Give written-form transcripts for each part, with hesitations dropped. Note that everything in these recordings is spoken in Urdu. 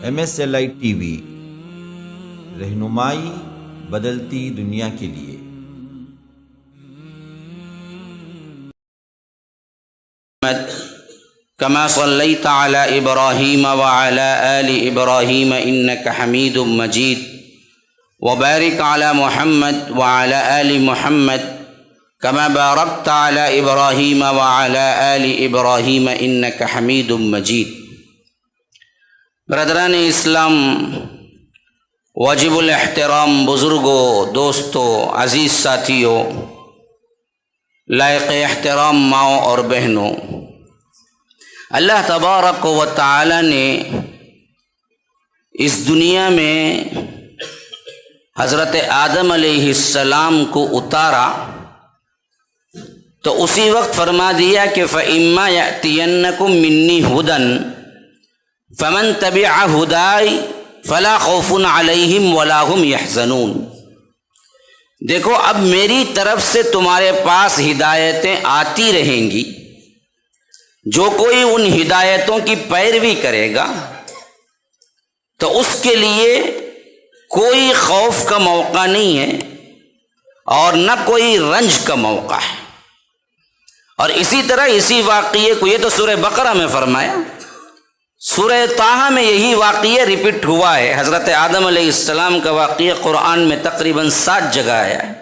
MSLI TV رہنمائی بدلتی دنیا کے لیے۔ كما صليت على إبراهيم وعلى آل إبراهيم إنك حميد مجيد وبارك على محمد وعلى آل محمد كما باركت على إبراهيم وعلى آل إبراهيم إنك حميد مجيد۔ برادران اسلام، واجب الاحترام بزرگوں، دوستوں، عزیز ساتھیوں، لائق احترام ماؤں اور بہنوں، اللہ تبارک و تعالی نے اس دنیا میں حضرت آدم علیہ السلام کو اتارا تو اسی وقت فرما دیا کہ فَإِمَّا يَأْتِيَنَّكُم مِّنِّي هُدًى فَمَن تَبِعَ هُدَايَ فَلَا خَوْفٌ عَلَيْهِمْ وَلَا هُمْ يَحْزَنُونَ۔ دیکھو، اب میری طرف سے تمہارے پاس ہدایتیں آتی رہیں گی، جو کوئی ان ہدایتوں کی پیروی کرے گا تو اس کے لیے کوئی خوف کا موقع نہیں ہے اور نہ کوئی رنج کا موقع ہے۔ اور اسی طرح اسی واقعے کو، یہ تو سورہ بقرہ میں فرمایا، سورہ طٰہٰ میں یہی واقعہ ریپیٹ ہوا ہے۔ حضرت آدم علیہ السلام کا واقعہ قرآن میں تقریباً 7 جگہ آیا ہے۔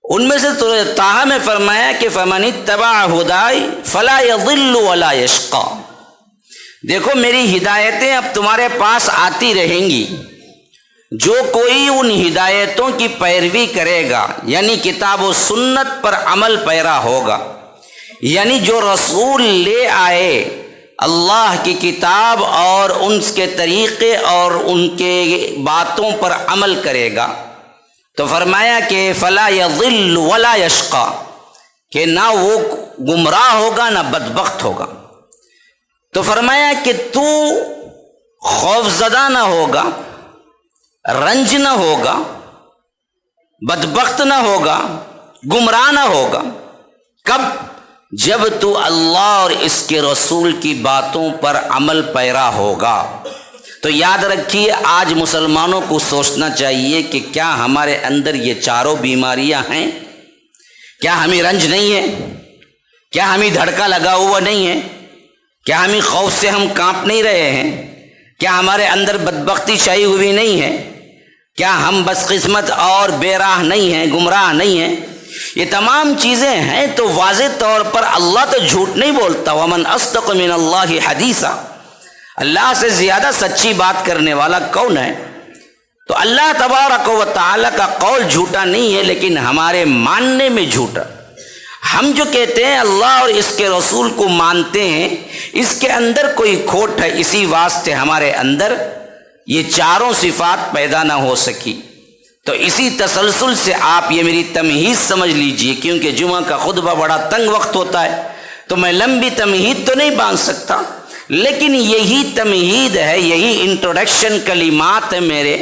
ان میں سے سورہ طٰہٰ میں فرمایا کہ فَمَنِ اتَّبَعَ هُدَايَ فَلَا يَضِلُّ وَلَا يَشْقَىٰ۔ دیکھو، میری ہدایتیں اب تمہارے پاس آتی رہیں گی، جو کوئی ان ہدایتوں کی پیروی کرے گا، یعنی کتاب و سنت پر عمل پیرا ہوگا، یعنی جو رسول لے آئے اللہ کی کتاب اور ان کے طریقے اور ان کے باتوں پر عمل کرے گا، تو فرمایا کہ فلا یضل ولا یشقا، کہ نہ وہ گمراہ ہوگا نہ بدبخت ہوگا۔ تو فرمایا کہ تو خوف زدہ نہ ہوگا، رنج نہ ہوگا، بدبخت نہ ہوگا، گمراہ نہ ہوگا۔ کب؟ جب تو اللہ اور اس کے رسول کی باتوں پر عمل پیرا ہوگا۔ تو یاد رکھیے، آج مسلمانوں کو سوچنا چاہیے کہ کیا ہمارے اندر یہ چاروں بیماریاں ہیں؟ کیا ہمیں رنج نہیں ہے؟ کیا ہمیں دھڑکا لگا ہوا نہیں ہے؟ کیا ہمیں خوف سے ہم کانپ نہیں رہے ہیں؟ کیا ہمارے اندر بدبختی چھائی ہوئی نہیں ہے؟ کیا ہم بدقسمت اور بے راہ نہیں ہیں، گمراہ نہیں ہیں؟ یہ تمام چیزیں ہیں تو واضح طور پر اللہ تو جھوٹ نہیں بولتا۔ وَمَنْ أَصْدَقُ مِنَ اللَّهِ حَدِيثًا، اللہ سے زیادہ سچی بات کرنے والا کون ہے؟ تو اللہ تبارک و تعالی کا قول جھوٹا نہیں ہے، لیکن ہمارے ماننے میں جھوٹا۔ ہم جو کہتے ہیں اللہ اور اس کے رسول کو مانتے ہیں، اس کے اندر کوئی کھوٹ ہے، اسی واسطے ہمارے اندر یہ چاروں صفات پیدا نہ ہو سکی۔ تو اسی تسلسل سے آپ یہ میری تمہید سمجھ لیجئے، کیونکہ جمعہ کا خطبہ بڑا تنگ وقت ہوتا ہے تو میں لمبی تمہید تو نہیں باندھ سکتا، لیکن یہی تمہید ہے، یہی انٹروڈکشن کلمات ہے میرے،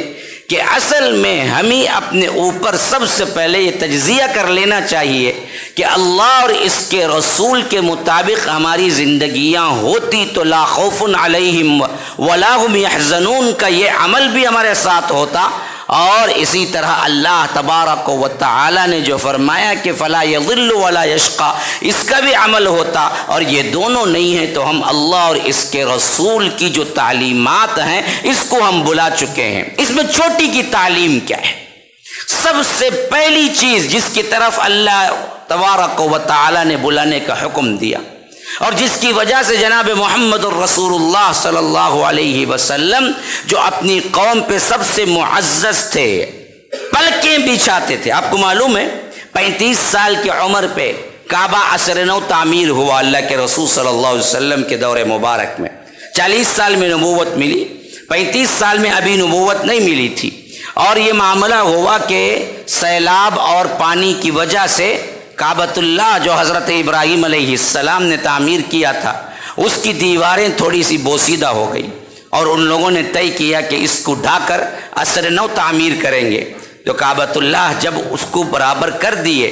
کہ اصل میں ہمیں اپنے اوپر سب سے پہلے یہ تجزیہ کر لینا چاہیے کہ اللہ اور اس کے رسول کے مطابق ہماری زندگیاں ہوتی تو لا خوف علیہم ولا هم یحزنون کا یہ عمل بھی ہمارے ساتھ ہوتا، اور اسی طرح اللہ تبارک و تعالی نے جو فرمایا کہ فلا یضل ولا یشقا، اس کا بھی عمل ہوتا۔ اور یہ دونوں نہیں ہیں تو ہم اللہ اور اس کے رسول کی جو تعلیمات ہیں اس کو ہم بلا چکے ہیں۔ اس میں چھوٹی کی تعلیم کیا ہے؟ سب سے پہلی چیز جس کی طرف اللہ تبارک و تعالی نے بلانے کا حکم دیا، اور جس کی وجہ سے جناب محمد الرسول اللہ صلی اللہ علیہ وسلم جو اپنی قوم پہ سب سے معزز تھے، پلکیں بچھاتے تھے۔ آپ کو معلوم ہے 35 سال کی عمر پہ کعبہ عصر نو تعمیر ہوا اللہ کے رسول صلی اللہ علیہ وسلم کے دور مبارک میں۔ 40 سال میں نبوت ملی، 35 سال میں ابھی نبوت نہیں ملی تھی، اور یہ معاملہ ہوا کہ سیلاب اور پانی کی وجہ سے کعبۃ اللہ جو حضرت ابراہیم علیہ السلام نے تعمیر کیا تھا، اس کی دیواریں تھوڑی سی بوسیدہ ہو گئی، اور ان لوگوں نے طے کیا کہ اس کو ڈھا کر عصر نو تعمیر کریں گے۔ تو کعبۃ اللہ جب اس کو برابر کر دیے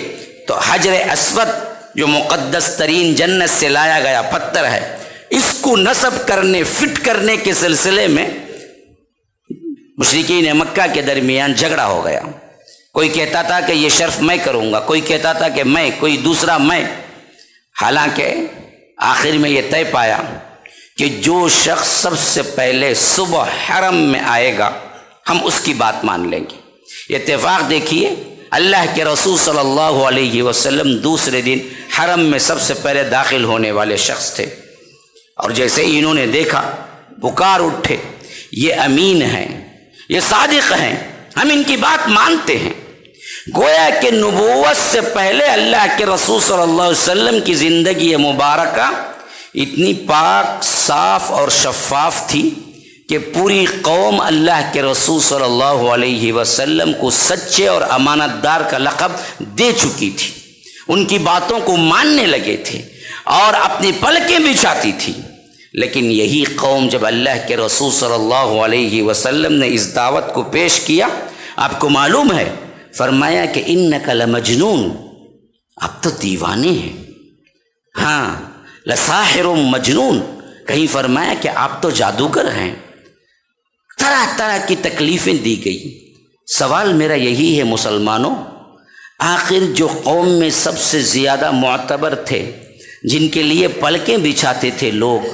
تو حجر اسود جو مقدس ترین جنت سے لایا گیا پتھر ہے، اس کو نصب کرنے فٹ کرنے کے سلسلے میں مشرکین مکہ کے درمیان جھگڑا ہو گیا. کوئی کہتا تھا کہ یہ شرف میں کروں گا، کوئی کہتا تھا کہ میں، کوئی دوسرا میں. حالانکہ آخر میں یہ طے پایا کہ جو شخص سب سے پہلے صبح حرم میں آئے گا ہم اس کی بات مان لیں گے. اتفاق دیکھیے، اللہ کے رسول صلی اللہ علیہ وسلم دوسرے دن حرم میں سب سے پہلے داخل ہونے والے شخص تھے، اور جیسے ہی انہوں نے دیکھا پکار اٹھے، یہ امین ہیں، یہ صادق ہیں، ہم ان کی بات مانتے ہیں. گویا کہ نبوت سے پہلے اللہ کے رسول صلی اللہ علیہ وسلم کی زندگی مبارکہ اتنی پاک، صاف اور شفاف تھی کہ پوری قوم اللہ کے رسول صلی اللہ علیہ وسلم کو سچے اور امانت دار کا لقب دے چکی تھی. ان کی باتوں کو ماننے لگے تھے اور اپنی پلکیں بچھاتی تھی. لیکن یہی قوم جب اللہ کے رسول صلی اللہ علیہ وسلم نے اس دعوت کو پیش کیا، آپ کو معلوم ہے، فرمایا کہ انک لمجنون، آپ تو دیوانے ہیں. ہاں، لساحر مجنون، کہیں فرمایا کہ آپ تو جادوگر ہیں. طرح طرح کی تکلیفیں دی گئی. سوال میرا یہی ہے مسلمانوں، آخر جو قوم میں سب سے زیادہ معتبر تھے، جن کے لیے پلکیں بچھاتے تھے لوگ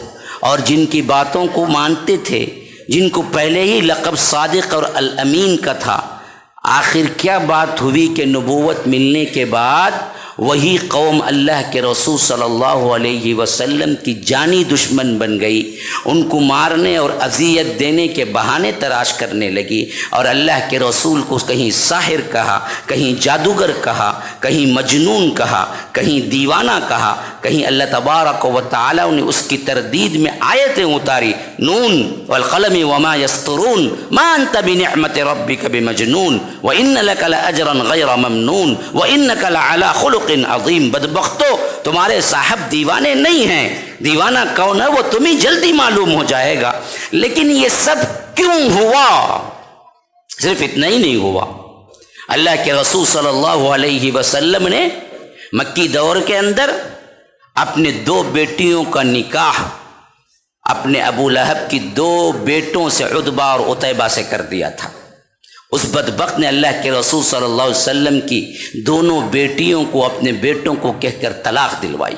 اور جن کی باتوں کو مانتے تھے، جن کو پہلے ہی لقب صادق اور الامین کا تھا، آخر کیا بات ہوئی کہ نبوت ملنے کے بعد وہی قوم اللہ کے رسول صلی اللہ علیہ وسلم کی جانی دشمن بن گئی. ان کو مارنے اور اذیت دینے کے بہانے تراش کرنے لگی، اور اللہ کے رسول کو کہیں ساحر کہا، کہیں جادوگر کہا، کہیں مجنون کہا، کہیں دیوانہ کہا، کہیں اللہ تبارک و تعالیٰ نے اس کی تردید میں آیتیں اتاری، نون والقلم وما یسطرون ما انت بنعمت ربک بمجنون وان لک لاجرا غیر ممنون وانک لعلی خلق عظیم. بدبختو، تمہارے صاحب دیوانے نہیں ہیں. دیوانہ کون ہے وہ تمہیں جلدی معلوم ہو جائے گا. لیکن یہ سب کیوں ہوا؟ صرف اتنا ہی نہیں ہوا، اللہ کے رسول صلی اللہ علیہ وسلم نے مکی دور کے اندر اپنے 2 بیٹیوں کا نکاح اپنے ابو لہب کی 2 بیٹوں سے عتبہ اور عتیبہ سے کر دیا تھا. اس بدبخت نے اللہ کے رسول صلی اللہ علیہ وسلم کی دونوں بیٹیوں کو اپنے بیٹوں کو کہہ کر طلاق دلوائی.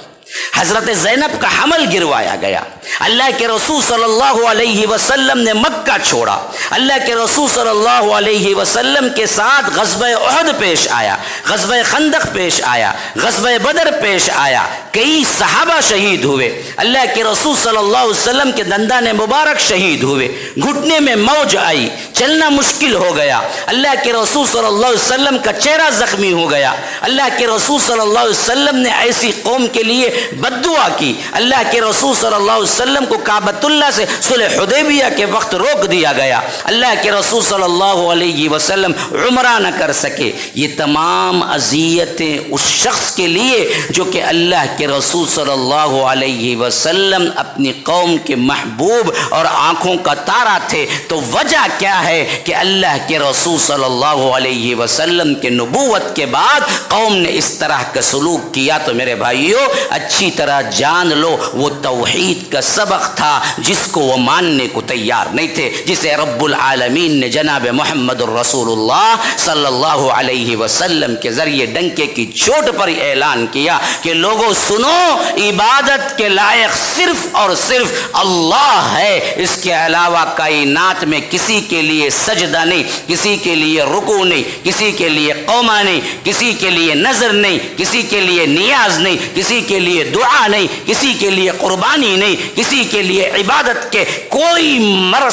حضرت زینب کا حمل گروایا گیا. اللہ کے رسول صلی اللہ علیہ وسلم نے مکہ چھوڑا. اللہ کے رسول صلی اللہ علیہ وسلم کے ساتھ غزوہ احد پیش آیا، غزوہ خندق پیش آیا، غزوہ بدر پیش آیا. کئی صحابہ شہید ہوئے. اللہ کے رسول صلی اللہ علیہ وسلم کے دندان مبارک شہید ہوئے. گھٹنے میں موج آئی، چلنا مشکل ہو گیا. اللہ کے رسول صلی اللہ علیہ وسلم کا چہرہ زخمی ہو گیا. اللہ کے رسول صلی اللہ علیہ وسلم نے ایسی قوم کے لیے بد دعا کی. اللہ کے رسول صلی اللہ علیہ وسلم کو کعبۃ اللہ سے صلح حدیبیہ کے وقت روک دیا گیا. اللہ کے رسول صلی اللہ علیہ وسلم عمرہ نہ کر سکے. یہ تمام اذیتیں اس شخص کے لیے جو کہ اللہ کے رسول صلی اللہ علیہ وسلم اپنی قوم کے محبوب اور آنکھوں کا تارا تھے. تو وجہ کیا ہے کہ اللہ کے رسول صلی اللہ علیہ وسلم کے نبوت کے بعد قوم نے اس طرح کا سلوک کیا. تو میرے بھائیوں، اچھی طرح جان لو وہ توحید کا سبق تھا جس کو وہ ماننے کو تیار نہیں تھے، جسے رب العالمین نے جناب محمد الرسول اللہ صلی اللہ علیہ وسلم کے ذریعے ڈنکے کی چوٹ پر اعلان کیا کہ لوگوں سنو، عبادت کے لائق صرف اور صرف اللہ ہے. اس کے علاوہ کائنات میں کسی کے لیے سجدہ نہیں، کسی کے لیے رکوع نہیں، کسی کے لیے قومہ نہیں، کسی کے لیے نظر نہیں، کسی کے لیے نیاز نہیں، کسی کے لیے دعا نہیں، کسی کے لیے قربانی نہیں، کسی کے لیے عبادت کے کوئی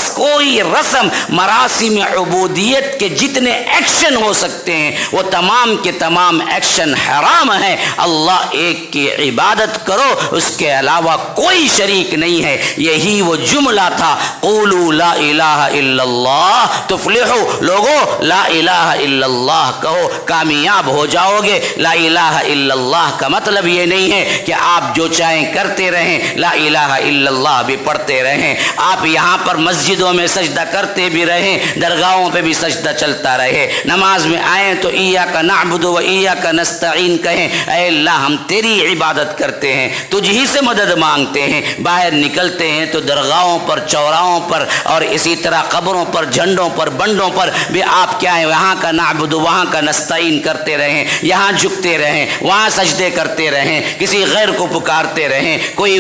کوئی رسم مراسم عبودیت کے جتنے ایکشن ہو سکتے ہیں وہ تمام کے تمام ایکشن حرام ہیں. اللہ ایک کی عبادت کرو، اس کے علاوہ کوئی شریک نہیں ہے. یہی وہ جملہ تھا، قولوا لا الہ الا اللہ تفلحوا. لوگوں لا الہ الا اللہ کہو، کامیاب ہو جاؤ گے. لا الہ الا اللہ کا مطلب یہ نہیں ہے کہ آپ جو چاہیں کرتے رہیں. لا الہ الا اللہ بھی پڑھتے رہیں، آپ یہاں پر مسجدوں میں سجدہ کرتے بھی رہیں، درگاہوں پہ بھی سجدہ چلتا رہے، نماز میں آئیں تو ایاک نعبد و ایاک نستعین کہیں، اے اللہ ہم تیری عبادت کرتے ہیں، تجھ ہی سے مدد مانگتے ہیں، باہر نکلتے ہیں تو درگاہوں پر، چوراہوں پر اور اسی طرح قبروں پر، جھنڈوں پر، بنڈوں پر بھی آپ کیا ہیں، وہاں کا نعبد وہاں کا نستعین کرتے رہیں، یہاں جھکتے رہیں، وہاں سجدے کرتے رہیں، کسی غیر کو پکارتے رہیں، کوئی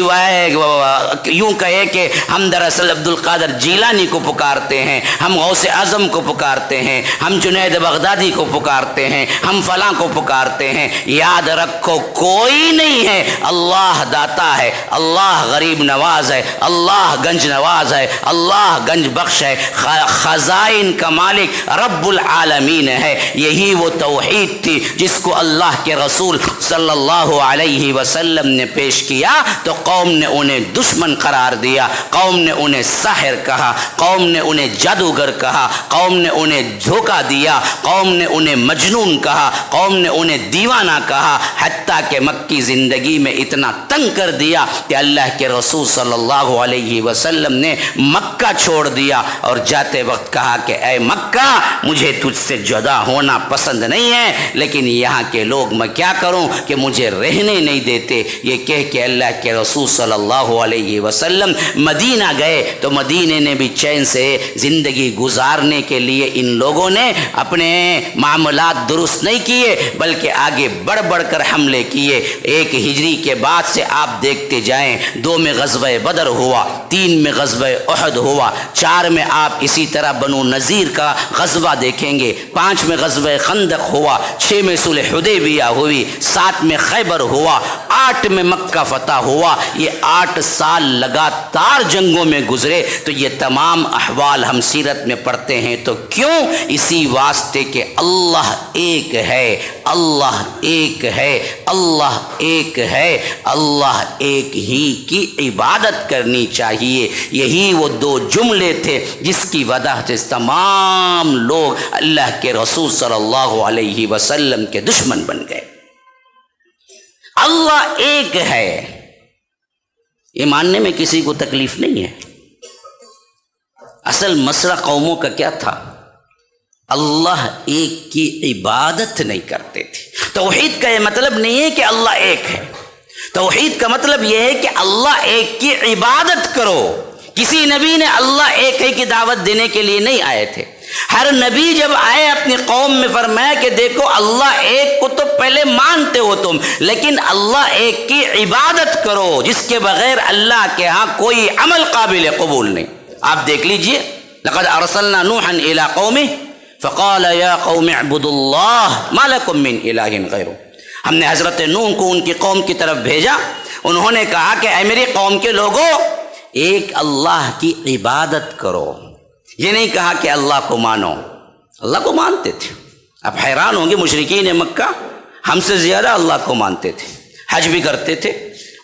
یوں کہے کہ ہم دراصل عبد القادر جیلانی کو پکارتے ہیں، ہم غوث اعظم کو پکارتے ہیں، ہم جنید بغدادی کو پکارتے ہیں، ہم فلاں کو پکارتے ہیں، یاد رکھو کوئی نہیں ہے، اللہ داتا ہے، اللہ غریب نواز ہے، اللہ گنج نواز ہے، اللہ گنج بخش ہے، خزائن کا مالک رب العالمین ہے۔ یہی وہ توحید تھی جس کو اللہ کے رسول صلی اللہ علیہ وسلم نے پیش کیا تو قوم نے انہیں دشمن قرار دیا، قوم نے انہیں ساحر کہا، قوم نے انہیں جادوگر کہا، قوم نے انہیں دھوکہ دیا، قوم نے انہیں مجنون کہا، قوم نے انہیں دیوانہ کہا، حتیٰ کہ مکی زندگی میں اتنا تنگ کر دیا کہ اللہ کے رسول صلی اللہ علیہ وسلم نے مکہ چھوڑ دیا اور جاتے وقت کہا کہ اے مکہ مجھے تجھ سے جدا ہونا پسند نہیں ہے، لیکن یہاں کے لوگ میں کیا کروں کہ مجھے رہنے نہیں دیتے۔ یہ کہہ کہ اللہ کے رسول صلی اللہ علیہ وسلم مدینہ گئے تو مدینے نے بھی چین سے زندگی گزارنے کے لیے ان لوگوں نے اپنے معاملات درست نہیں کیے بلکہ آگے بڑھ بڑھ کر حملے کیے۔ 1 ہجری کے بعد سے آپ دیکھتے جائیں، 2 میں غزوہ بدر ہوا، 3 میں غزوہ احد ہوا، 4 میں آپ اسی طرح بنو نذیر کا غزوہ دیکھیں گے، 5 میں غزوہ خندق ہوا، 6 میں صلح حدیبیہ ہوئی، 7 میں خیبر ہوا، 8 میں مکہ فتح ہوا۔ یہ 8 سال لگاتار جنگوں میں گزرے۔ تو یہ تمام احوال ہم سیرت میں پڑھتے ہیں تو کیوں؟ اسی واسطے کہ اللہ ایک ہے، اللہ ایک ہے، اللہ ایک ہے، اللہ ایک ہی کی عبادت کرنی چاہیے۔ یہی وہ 2 جملے تھے جس کی وجہ سے تمام لوگ اللہ کے رسول صلی اللہ علیہ وسلم کے دشمن بن گئے۔ اللہ ایک ہے، یہ ماننے میں کسی کو تکلیف نہیں ہے۔ اصل مسئلہ قوموں کا کیا تھا؟ اللہ ایک کی عبادت نہیں کرتے تھے۔ توحید کا یہ مطلب نہیں ہے کہ اللہ ایک ہے، توحید کا مطلب یہ ہے کہ اللہ ایک کی عبادت کرو۔ کسی نبی نے اللہ ایک ہے کی دعوت دینے کے لیے نہیں آئے تھے۔ ہر نبی جب آئے اپنی قوم میں فرمایا کہ دیکھو اللہ ایک کو تو پہلے مانتے ہو تم، لیکن اللہ ایک کی عبادت کرو جس کے بغیر اللہ کے ہاں کوئی عمل قابل قبول نہیں۔ آپ دیکھ لیجئے، لقد ارسلنا نوحا الى قومه فقال یا قوم اعبدوا اللہ ما لکم من الہ غیرہ۔ ہم نے حضرت نوح کو ان کی قوم کی طرف بھیجا، انہوں نے کہا کہ اے میری قوم کے لوگوں ایک اللہ کی عبادت کرو۔ یہ نہیں کہا کہ اللہ کو مانو، اللہ کو مانتے تھے۔ اب حیران ہوں گے مشرکین مکہ ہم سے زیادہ اللہ کو مانتے تھے، حج بھی کرتے تھے،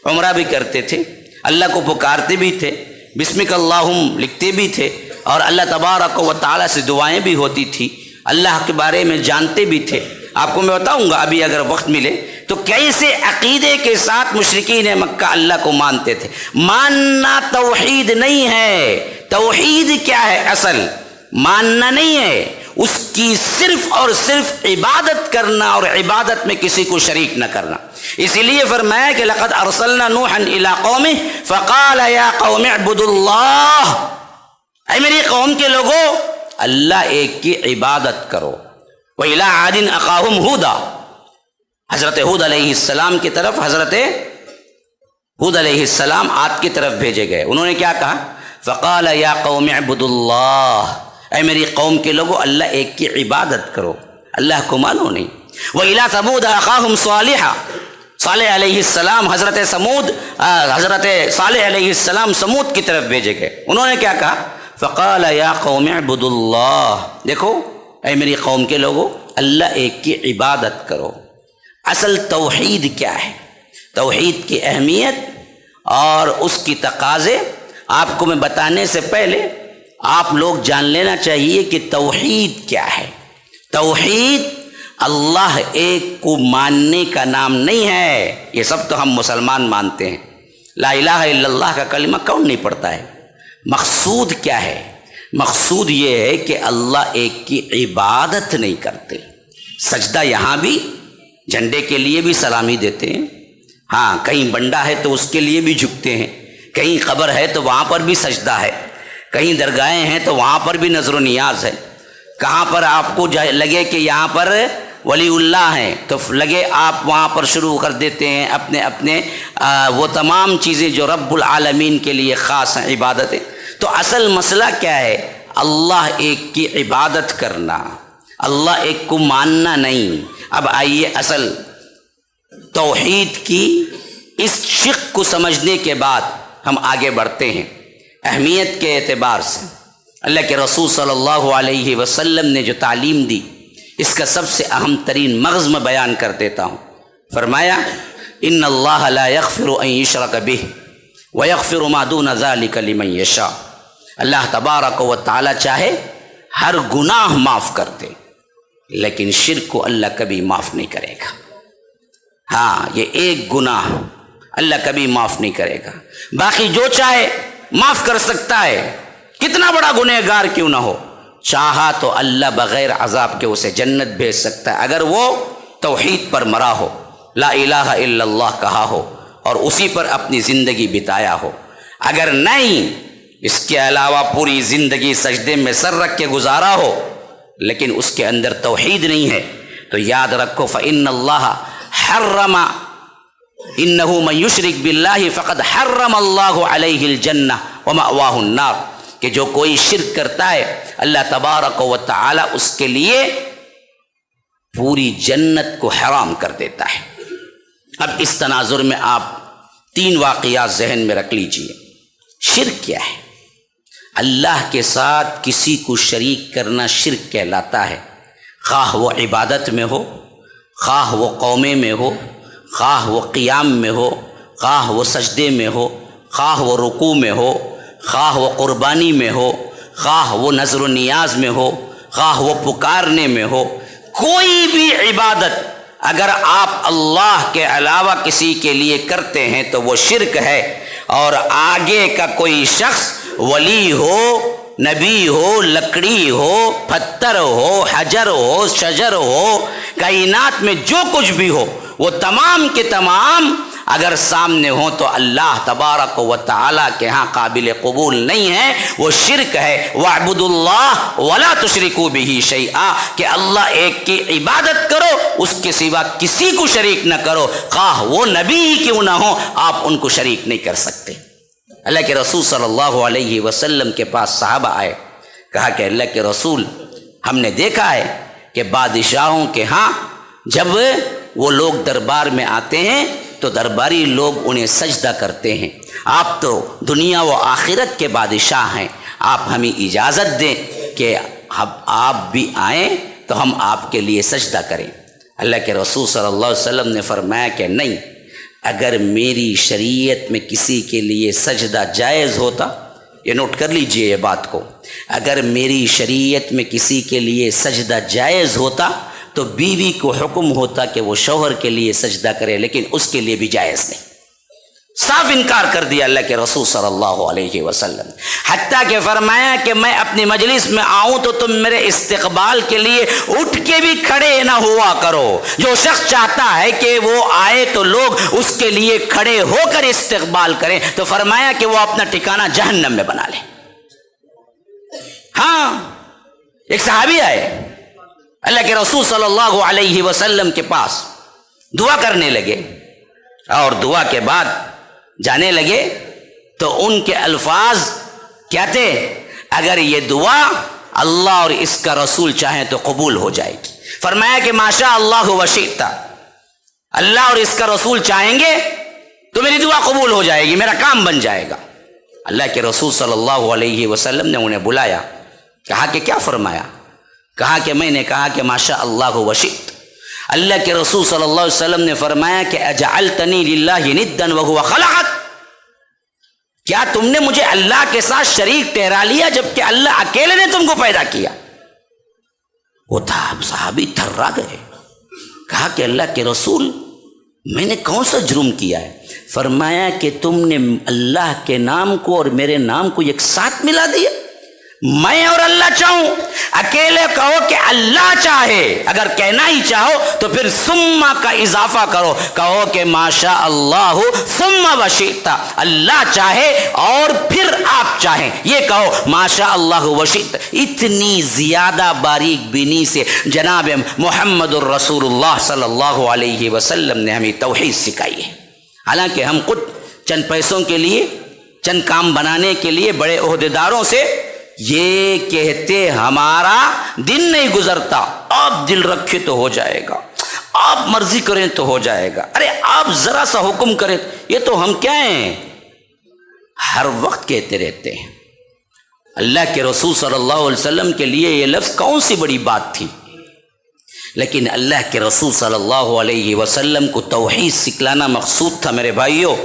عمرہ بھی کرتے تھے، اللہ کو پکارتے بھی تھے، بسمک اللہم لکھتے بھی تھے، اور اللہ تبارک و تعالیٰ سے دعائیں بھی ہوتی تھی، اللہ کے بارے میں جانتے بھی تھے۔ آپ کو میں بتاؤں گا ابھی اگر وقت ملے تو کیسے عقیدے کے ساتھ مشرکین مکہ اللہ کو مانتے تھے۔ ماننا توحید نہیں ہے۔ توحید کیا ہے؟ اصل ماننا نہیں ہے، اس کی صرف اور صرف عبادت کرنا اور عبادت میں کسی کو شریک نہ کرنا۔ اسی لیے فرمایا کہ لقد ارسلنا نوحا الی قومہ فقال یا قوم اعبدوا اللہ، اے میری قوم کے لوگوں اللہ ایک کی عبادت کرو۔ وَإِلَىٰ عَادٍ أَخَاهُمْ هُودًا، حضرت ہود علیہ السلام کی طرف حضرت ہود علیہ السلام عاد کی طرف بھیجے گئے۔ انہوں نے کیا کہا؟ فقال یا قوم اعبدوا اللہ، اے میری قوم کے لوگوں اللہ ایک کی عبادت کرو، اللہ کو مانو نہیں۔ وَإِلَىٰ ثَمُودَ أَخَاهُمْ صَالِحًا، صالح علیہ السلام حضرت صالح علیہ السلام سمود کی طرف بھیجے گئے۔ انہوں نے کیا کہا؟ فقال یا قوم اعبدوا اللہ، دیکھو اے میری قوم کے لوگوں اللہ ایک کی عبادت کرو۔ اصل توحید کیا ہے؟ توحید کی اہمیت اور اس کی تقاضے آپ کو میں بتانے سے پہلے آپ لوگ جان لینا چاہیے کہ توحید کیا ہے۔ توحید اللہ ایک کو ماننے کا نام نہیں ہے۔ یہ سب تو ہم مسلمان مانتے ہیں، لا الہ الا اللہ کا کلمہ کون نہیں پڑھتا ہے؟ مقصود کیا ہے؟ مقصود یہ ہے کہ اللہ ایک کی عبادت نہیں کرتے۔ سجدہ یہاں بھی جھنڈے کے لیے بھی سلامی دیتے ہیں، ہاں کہیں بنڈا ہے تو اس کے لیے بھی جھکتے ہیں، کہیں قبر ہے تو وہاں پر بھی سجدہ ہے، کہیں درگاہیں ہیں تو وہاں پر بھی نظر و نیاز ہے۔ کہاں پر آپ کو لگے کہ یہاں پر ولی اللہ ہیں تو لگے آپ وہاں پر شروع کر دیتے ہیں اپنے وہ تمام چیزیں جو رب العالمین کے لیے خاص ہیں، عبادتیں۔ تو اصل مسئلہ کیا ہے؟ اللہ ایک کی عبادت کرنا، اللہ ایک کو ماننا نہیں۔ اب آئیے اصل توحید کی اس شق کو سمجھنے کے بعد ہم آگے بڑھتے ہیں اہمیت کے اعتبار سے۔ اللہ کے رسول صلی اللہ علیہ وسلم نے جو تعلیم دی، اس کا سب سے اہم ترین مغز میں بیان کر دیتا ہوں۔ فرمایا ان اللہ لا یغفر ان یشرک بہ ویغفر ما دون ذلک لمن یشاء۔ اللہ تبارک و تعالی چاہے ہر گناہ معاف کر دے، لیکن شرک کو اللہ کبھی معاف نہیں کرے گا۔ ہاں یہ ایک گناہ اللہ کبھی معاف نہیں کرے گا، باقی جو چاہے معاف کر سکتا ہے، کتنا بڑا گنہگار کیوں نہ ہو۔ چاہا تو اللہ بغیر عذاب کے اسے جنت بھیج سکتا ہے اگر وہ توحید پر مرا ہو، لا الہ الا اللہ کہا ہو اور اسی پر اپنی زندگی بتایا ہو۔ اگر نہیں، اس کے علاوہ پوری زندگی سجدے میں سر رکھ کے گزارا ہو لیکن اس کے اندر توحید نہیں ہے، تو یاد رکھو فإن اللہ حرم انہ من یشرک باللہ فقد حرم اللہ علیہ الجنہ ومأواہ النار، کہ جو کوئی شرک کرتا ہے اللہ تبارک و تعالی اس کے لیے پوری جنت کو حرام کر دیتا ہے۔ اب اس تناظر میں آپ 3 واقعات ذہن میں رکھ لیجئے۔ شرک کیا ہے؟ اللہ کے ساتھ کسی کو شریک کرنا شرک کہلاتا ہے، خواہ وہ عبادت میں ہو، خواہ وہ قومے میں ہو، خواہ وہ قیام میں ہو، خواہ وہ سجدے میں ہو، خواہ وہ رکوع میں ہو، خواہ وہ قربانی میں ہو، خواہ وہ نظر و نیاز میں ہو، خواہ وہ پکارنے میں ہو۔ کوئی بھی عبادت اگر آپ اللہ کے علاوہ کسی کے لیے کرتے ہیں تو وہ شرک ہے، اور آگے کا کوئی شخص ولی ہو، نبی ہو، لکڑی ہو، پتھر ہو، حجر ہو، شجر ہو، کائنات میں جو کچھ بھی ہو، وہ تمام کے تمام اگر سامنے ہوں تو اللہ تبارک و تعالیٰ کے ہاں قابل قبول نہیں ہے، وہ شرک ہے۔ وَاعْبُدُوا اللَّهَ وَلَا تُشْرِكُوا بِهِ شَيْئًا، کہ اللہ ایک کی عبادت کرو، اس کے سوا کسی کو شریک نہ کرو، خواہ وہ نبی ہی کیوں نہ ہو، آپ ان کو شریک نہیں کر سکتے۔ اللہ کے رسول صلی اللہ علیہ وسلم کے پاس صحابہ آئے، کہا کہ اللہ کے رسول، ہم نے دیکھا ہے کہ بادشاہوں کے ہاں جب وہ لوگ دربار میں آتے ہیں تو درباری لوگ انہیں سجدہ کرتے ہیں، آپ تو دنیا و آخرت کے بادشاہ ہیں، آپ ہمیں اجازت دیں کہ آپ بھی آئیں تو ہم آپ کے لیے سجدہ کریں۔ اللہ کے رسول صلی اللہ علیہ وسلم نے فرمایا کہ نہیں، اگر میری شریعت میں کسی کے لیے سجدہ جائز ہوتا، یہ نوٹ کر لیجئے یہ بات کو، اگر میری شریعت میں کسی کے لیے سجدہ جائز ہوتا تو بیوی کو حکم ہوتا کہ وہ شوہر کے لیے سجدہ کرے، لیکن اس کے لیے بھی جائز نہیں۔ صاف انکار کر دیا اللہ کے رسول صلی اللہ علیہ وسلم، حتیٰ کہ فرمایا کہ میں اپنی مجلس میں آؤں تو تم میرے استقبال کے لیے اٹھ کے بھی کھڑے نہ ہوا کرو۔ جو شخص چاہتا ہے کہ وہ آئے تو لوگ اس کے لیے کھڑے ہو کر استقبال کریں، تو فرمایا کہ وہ اپنا ٹھکانہ جہنم میں بنا لے۔ ہاں، ایک صحابی آئے اللہ کے رسول صلی اللہ علیہ وسلم کے پاس، دعا کرنے لگے، اور دعا کے بعد جانے لگے تو ان کے الفاظ کیا تھے؟ اگر یہ دعا اللہ اور اس کا رسول چاہیں تو قبول ہو جائے گی۔ فرمایا کہ ماشاء اللہ وشئت، اللہ اور اس کا رسول چاہیں گے تو میری دعا قبول ہو جائے گی، میرا کام بن جائے گا۔ اللہ کے رسول صلی اللہ علیہ وسلم نے انہیں بلایا، کہا کہ کیا فرمایا؟ کہا کہ میں نے کہا کہ ماشاء اللہ وشئت۔ اللہ کے رسول صلی اللہ علیہ وسلم نے فرمایا کہ اجعلتنی للہ ندا وہو خلقک، کیا تم نے مجھے اللہ کے ساتھ شریک ٹھہرا لیا جبکہ اللہ اکیلے نے تم کو پیدا کیا؟ وہ صحابی تھرا گئے، کہا کہ اللہ کے رسول میں نے کون سا جرم کیا ہے؟ فرمایا کہ تم نے اللہ کے نام کو اور میرے نام کو ایک ساتھ ملا دیا. میں اور اللہ چاہوں, اکیلے کہو کہ اللہ چاہے, اگر کہنا ہی چاہو تو پھر ثم کا اضافہ کرو, کہو کہ ماشاء اللہ ثم وشئت, اللہ چاہے اور پھر آپ چاہیں, یہ کہو ماشاء اللہ وشئت. اتنی زیادہ باریک بینی سے جناب محمد الرسول اللہ صلی اللہ علیہ وسلم نے ہمیں توحید سکھائی ہے. حالانکہ ہم خود چند پیسوں کے لیے, چند کام بنانے کے لیے بڑے عہدیداروں سے یہ کہتے ہمارا دن نہیں گزرتا, آپ دل رکھے تو ہو جائے گا, آپ مرضی کریں تو ہو جائے گا, ارے آپ ذرا سا حکم کریں, یہ تو ہم کیا ہیں, ہر وقت کہتے رہتے ہیں. اللہ کے رسول صلی اللہ علیہ وسلم کے لیے یہ لفظ کون سی بڑی بات تھی, لیکن اللہ کے رسول صلی اللہ علیہ وسلم کو توحید سکھلانا مقصود تھا میرے بھائیوں.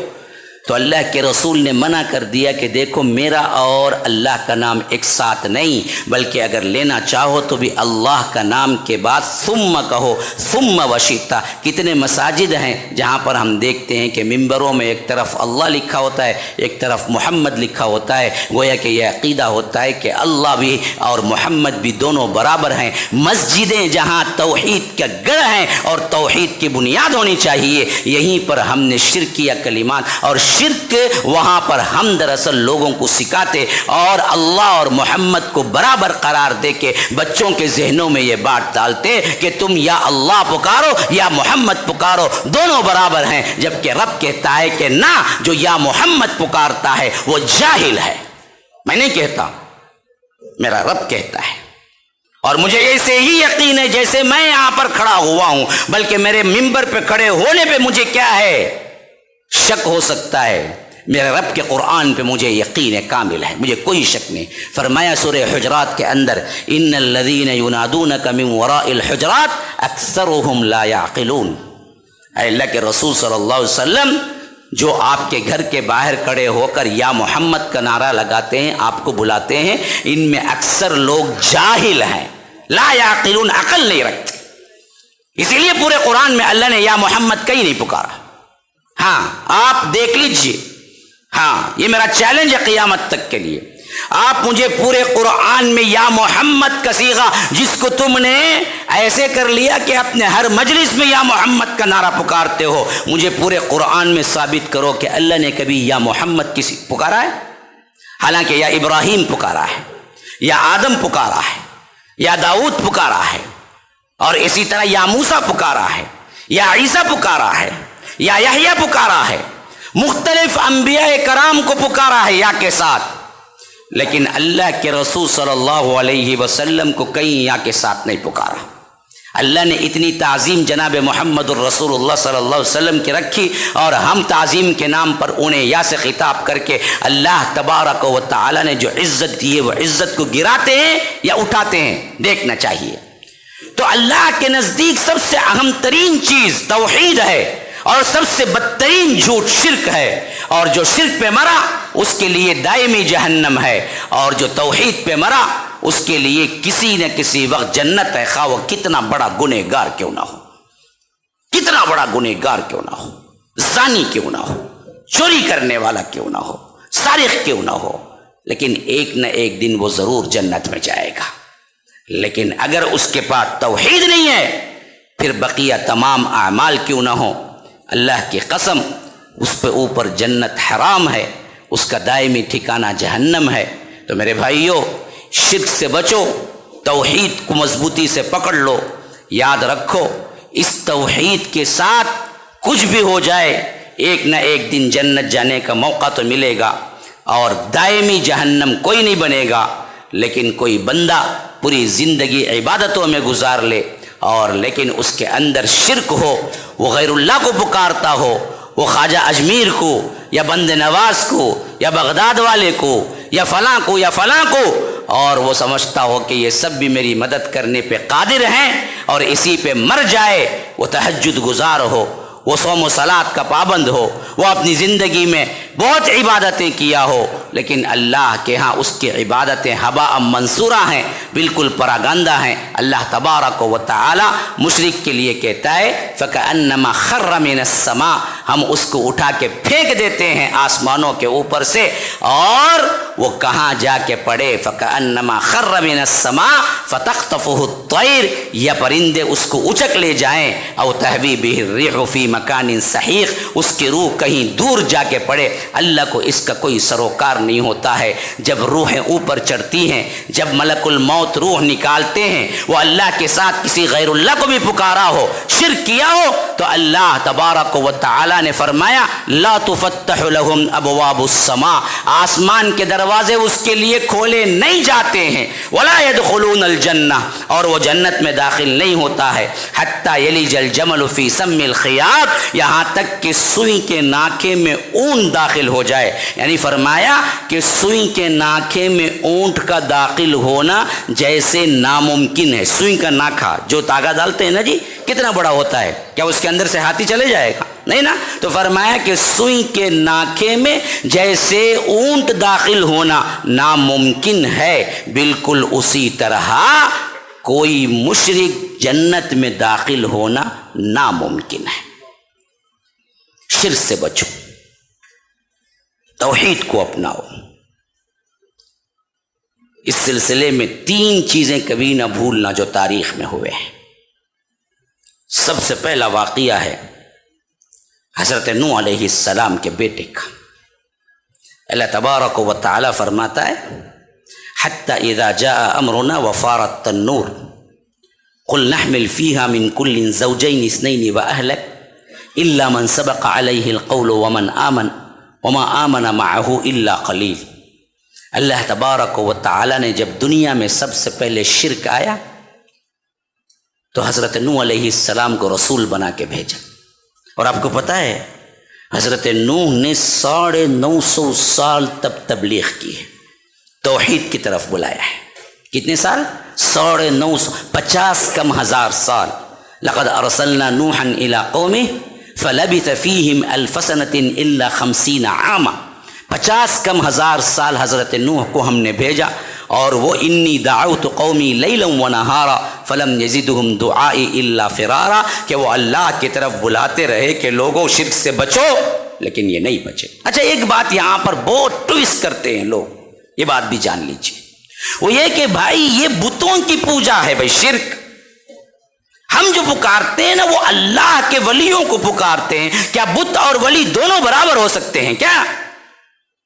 تو اللہ کے رسول نے منع کر دیا کہ دیکھو میرا اور اللہ کا نام ایک ساتھ نہیں, بلکہ اگر لینا چاہو تو بھی اللہ کا نام کے بعد ثم کہو, ثم وشئت. کتنے مساجد ہیں جہاں پر ہم دیکھتے ہیں کہ ممبروں میں ایک طرف اللہ لکھا ہوتا ہے, ایک طرف محمد لکھا ہوتا ہے, گویا کہ یہ عقیدہ ہوتا ہے کہ اللہ بھی اور محمد بھی دونوں برابر ہیں. مسجدیں جہاں توحید کا گڑھ ہیں اور توحید کی بنیاد ہونی چاہیے, یہیں پر ہم نے شرکیہ کلمات اور شرک وہاں پر ہم دراصل لوگوں کو سکھاتے اور اللہ اور محمد کو برابر قرار دے کے بچوں کے ذہنوں میں یہ بات ڈالتے کہ تم یا اللہ پکارو یا محمد پکارو, دونوں برابر ہیں, جبکہ رب کہتا ہے کہ نہ, جو یا محمد پکارتا ہے وہ جاہل ہے. میں نہیں کہتا, میرا رب کہتا ہے, اور مجھے ایسے ہی یقین ہے جیسے میں یہاں پر کھڑا ہوا ہوں, بلکہ میرے ممبر پہ کھڑے ہونے پہ مجھے کیا ہے, شک ہو سکتا ہے. میرے رب کے قرآن پہ مجھے یقین کامل ہے, مجھے کوئی شک نہیں. فرمایا سورہ حجرات کے اندر, ان الذین ینادونک من وراء الحجرات اکثرهم لا یعقلون. اے اللہ کے رسول صلی اللہ علیہ وسلم, جو آپ کے گھر کے باہر کھڑے ہو کر یا محمد کا نعرہ لگاتے ہیں, آپ کو بلاتے ہیں, ان میں اکثر لوگ جاہل ہیں, لا یعقلون, عقل نہیں رکھتے. اسی لیے پورے قرآن میں اللہ نے یا محمد کہیں نہیں پکارا. ہاں آپ دیکھ لیجئے, ہاں یہ میرا چیلنج ہے قیامت تک کے لیے, آپ مجھے پورے قرآن میں یا محمد کا صیغہ, جس کو تم نے ایسے کر لیا کہ اپنے ہر مجلس میں یا محمد کا نعرہ پکارتے ہو, مجھے پورے قرآن میں ثابت کرو کہ اللہ نے کبھی یا محمد کسی پکارا ہے. حالانکہ یا ابراہیم پکارا ہے, یا آدم پکارا ہے, یا داؤد پکارا ہے, اور اسی طرح یا موسیٰ پکارا ہے, یا عیسیٰ پکارا ہے, یا یحییٰ پکارا ہے, مختلف انبیاء کرام کو پکارا ہے یا کے ساتھ, لیکن اللہ کے رسول صلی اللہ علیہ وسلم کو کہیں یا کے ساتھ نہیں پکارا. اللہ نے اتنی تعظیم جناب محمد الرسول اللہ صلی اللہ علیہ وسلم کی رکھی, اور ہم تعظیم کے نام پر انہیں یا سے خطاب کر کے اللہ تبارک و تعالی نے جو عزت دی ہے وہ عزت کو گراتے ہیں یا اٹھاتے ہیں, دیکھنا چاہیے. تو اللہ کے نزدیک سب سے اہم ترین چیز توحید ہے, اور سب سے بدترین جھوٹ شرک ہے, اور جو شرک پہ مرا اس کے لیے دائمی جہنم ہے, اور جو توحید پہ مرا اس کے لیے کسی نہ کسی وقت جنت ہے, خواہ وہ کتنا بڑا گنہگار کیوں نہ ہو, کتنا بڑا گنہگار کیوں نہ ہو, زانی کیوں نہ ہو, چوری کرنے والا کیوں نہ ہو, سارق کیوں نہ ہو, لیکن ایک نہ ایک دن وہ ضرور جنت میں جائے گا. لیکن اگر اس کے پاس توحید نہیں ہے, پھر بقیہ تمام اعمال کیوں نہ ہو, اللہ کی قسم اس پہ اوپر جنت حرام ہے, اس کا دائمی ٹھکانہ جہنم ہے. تو میرے بھائیوں, شرک سے بچو, توحید کو مضبوطی سے پکڑ لو. یاد رکھو اس توحید کے ساتھ کچھ بھی ہو جائے, ایک نہ ایک دن جنت جانے کا موقع تو ملے گا, اور دائمی جہنم کوئی نہیں بنے گا. لیکن کوئی بندہ پوری زندگی عبادتوں میں گزار لے, اور لیکن اس کے اندر شرک ہو, وہ غیر اللہ کو پکارتا ہو, وہ خواجہ اجمیر کو یا بند نواز کو یا بغداد والے کو یا فلاں کو یا فلاں کو, اور وہ سمجھتا ہو کہ یہ سب بھی میری مدد کرنے پہ قادر ہیں, اور اسی پہ مر جائے. وہ تہجد گزار ہو, وہ صوم و صلات کا پابند ہو, وہ اپنی زندگی میں بہت عبادتیں کیا ہو, لیکن اللہ کے ہاں اس کی عبادتیں ہباء منصورہ ہیں، بالکل پراگندہ ہیں۔ اللہ تبارک و تعالی مشرک کے لیے کہتا ہے فَكَأَنَّمَا خَرَّ مِنَ السَّمَاءِ، ہم اس کو اٹھا کے پھینک دیتے ہیں آسمانوں کے اوپر سے، اور وہ کہاں جا کے پڑے؟ فَكَأَنَّمَا خَرَّ مِنَ السَّمَاءِ فَتَخْطَفُهُ الطَّيْرُ، یا پرندے اس کو اچک لے جائیں، او تہوی بِهِ الرِّيحُ فِي مَكَانٍ سَحِيقٍ، اس کی روح کہیں دور جا کے پڑے۔ اللہ کو اس کا کوئی سروکار نہیں ہوتا ہے۔ جب روحیں اوپر چڑھتی ہیں، جب ملک الموت روح نکالتے ہیں، وہ اللہ کے ساتھ کسی غیر اللہ کو بھی پکارا ہو، شرک کیا ہو، تو اللہ تبارک و تعالی نے فرمایا لا تفتح لهم ابواب السماء، آسمان کے دروازے اس کے لیے کھولے نہیں جاتے ہیں، ولا يدخلون الجنہ، اور وہ جنت میں داخل نہیں ہوتا ہے، حتی یلج الجمل فی سم الخیاط، یہاں تک کہ سوئی کے ناکے میں اونٹ داخل ہو جائے۔ یعنی فرمایا کہ سوئی کے ناکے میں اونٹ کا داخل ہونا جیسے ناممکن ہے۔ سوئی کا ناکھا جو تاگا ڈالتے ہیں نا جی، کتنا بڑا ہوتا ہے، کیا اس کے اندر سے ہاتھی چلے جائے گا؟ نہیں نا۔ تو فرمایا کہ سوئی کے ناکے میں جیسے اونٹ داخل ہونا ناممکن ہے، بالکل اسی طرح کوئی مشرک جنت میں داخل ہونا ناممکن ہے۔ شرک سے بچو، توحید کو اپناؤ۔ اس سلسلے میں 3 چیزیں کبھی نہ بھولنا جو تاریخ میں ہوئے ہیں۔ سب سے پہلا واقعہ ہے حضرت نوح علیہ السلام کے بیٹے کا۔ اللہ تبارک و تعالی فرماتا ہے حتی اذا جاء امرنا وفارت التنور قل نحمل فيها من كل زوجين اثنين واهلك الا من سبق عليه القول ومن آمن وما آمن معه الا قلیل۔ اللہ تبارک و تعالی نے جب دنیا میں سب سے پہلے شرک آیا تو حضرت نوح علیہ السلام کو رسول بنا کے بھیجا، اور آپ کو پتہ ہے حضرت نوح نے 950 سال تب تبلیغ کی ہے، توحید کی طرف بلایا ہے۔ کتنے سال؟ 950، 50 کم ہزار سال۔ لقد ارسلنا نوحا الى قومه فلبث فیہم 1000 سنة الا 50 عاما، 50 کم ہزار سال حضرت نوح کو ہم نے بھیجا، اور وہ انی دعوت قومی لیلا ونہارا فلم یزدہم دعائی الا فرارا، کہ وہ اللہ کی طرف بلاتے رہے کہ لوگوں شرک سے بچو، لیکن یہ نہیں بچے۔ اچھا ایک بات یہاں پر بہت ٹویسٹ کرتے ہیں لوگ، یہ بات بھی جان لیجیے، وہ یہ کہ بھائی یہ بتوں کی پوجا ہے، بھائی شرک۔ ہم جو پکارتے ہیں نا وہ اللہ کے ولیوں کو پکارتے ہیں، کیا بت اور ولی دونوں برابر ہو سکتے ہیں کیا؟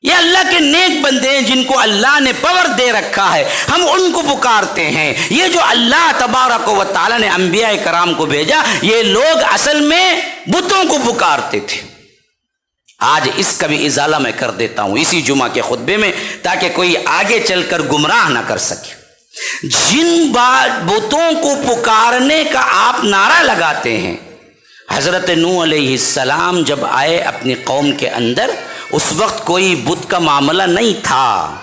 یہ اللہ کے نیک بندے ہیں جن کو اللہ نے پاور دے رکھا ہے، ہم ان کو پکارتے ہیں۔ یہ جو اللہ تبارک و تعالی نے انبیاء کرام کو بھیجا، یہ لوگ اصل میں بتوں کو پکارتے تھے۔ آج اس کا بھی ازالہ میں کر دیتا ہوں اسی جمعہ کے خطبے میں، تاکہ کوئی آگے چل کر گمراہ نہ کر سکے۔ جن بتوں کو پکارنے کا آپ نعرہ لگاتے ہیں، حضرت نوح علیہ السلام جب آئے اپنی قوم کے اندر، اس وقت کوئی بت کا معاملہ نہیں تھا،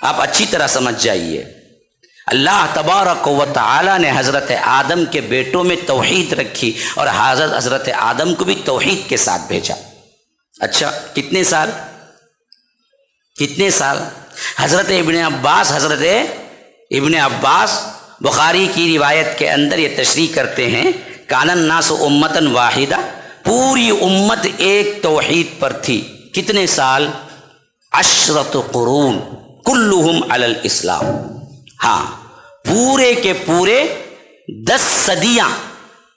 آپ اچھی طرح سمجھ جائیے۔ اللہ تبارک و تعالی نے حضرت آدم کے بیٹوں میں توحید رکھی، اور حضرت آدم کو بھی توحید کے ساتھ بھیجا۔ اچھا کتنے سال؟ حضرت ابن عباس بخاری کی روایت کے اندر یہ تشریح کرتے ہیں کان الناس امتاً واحدہ، پوری امت ایک توحید پر تھی۔ کتنے سال؟ 10 قرون کلہم علی الاسلام، ہاں پورے کے پورے 10 صدیاں،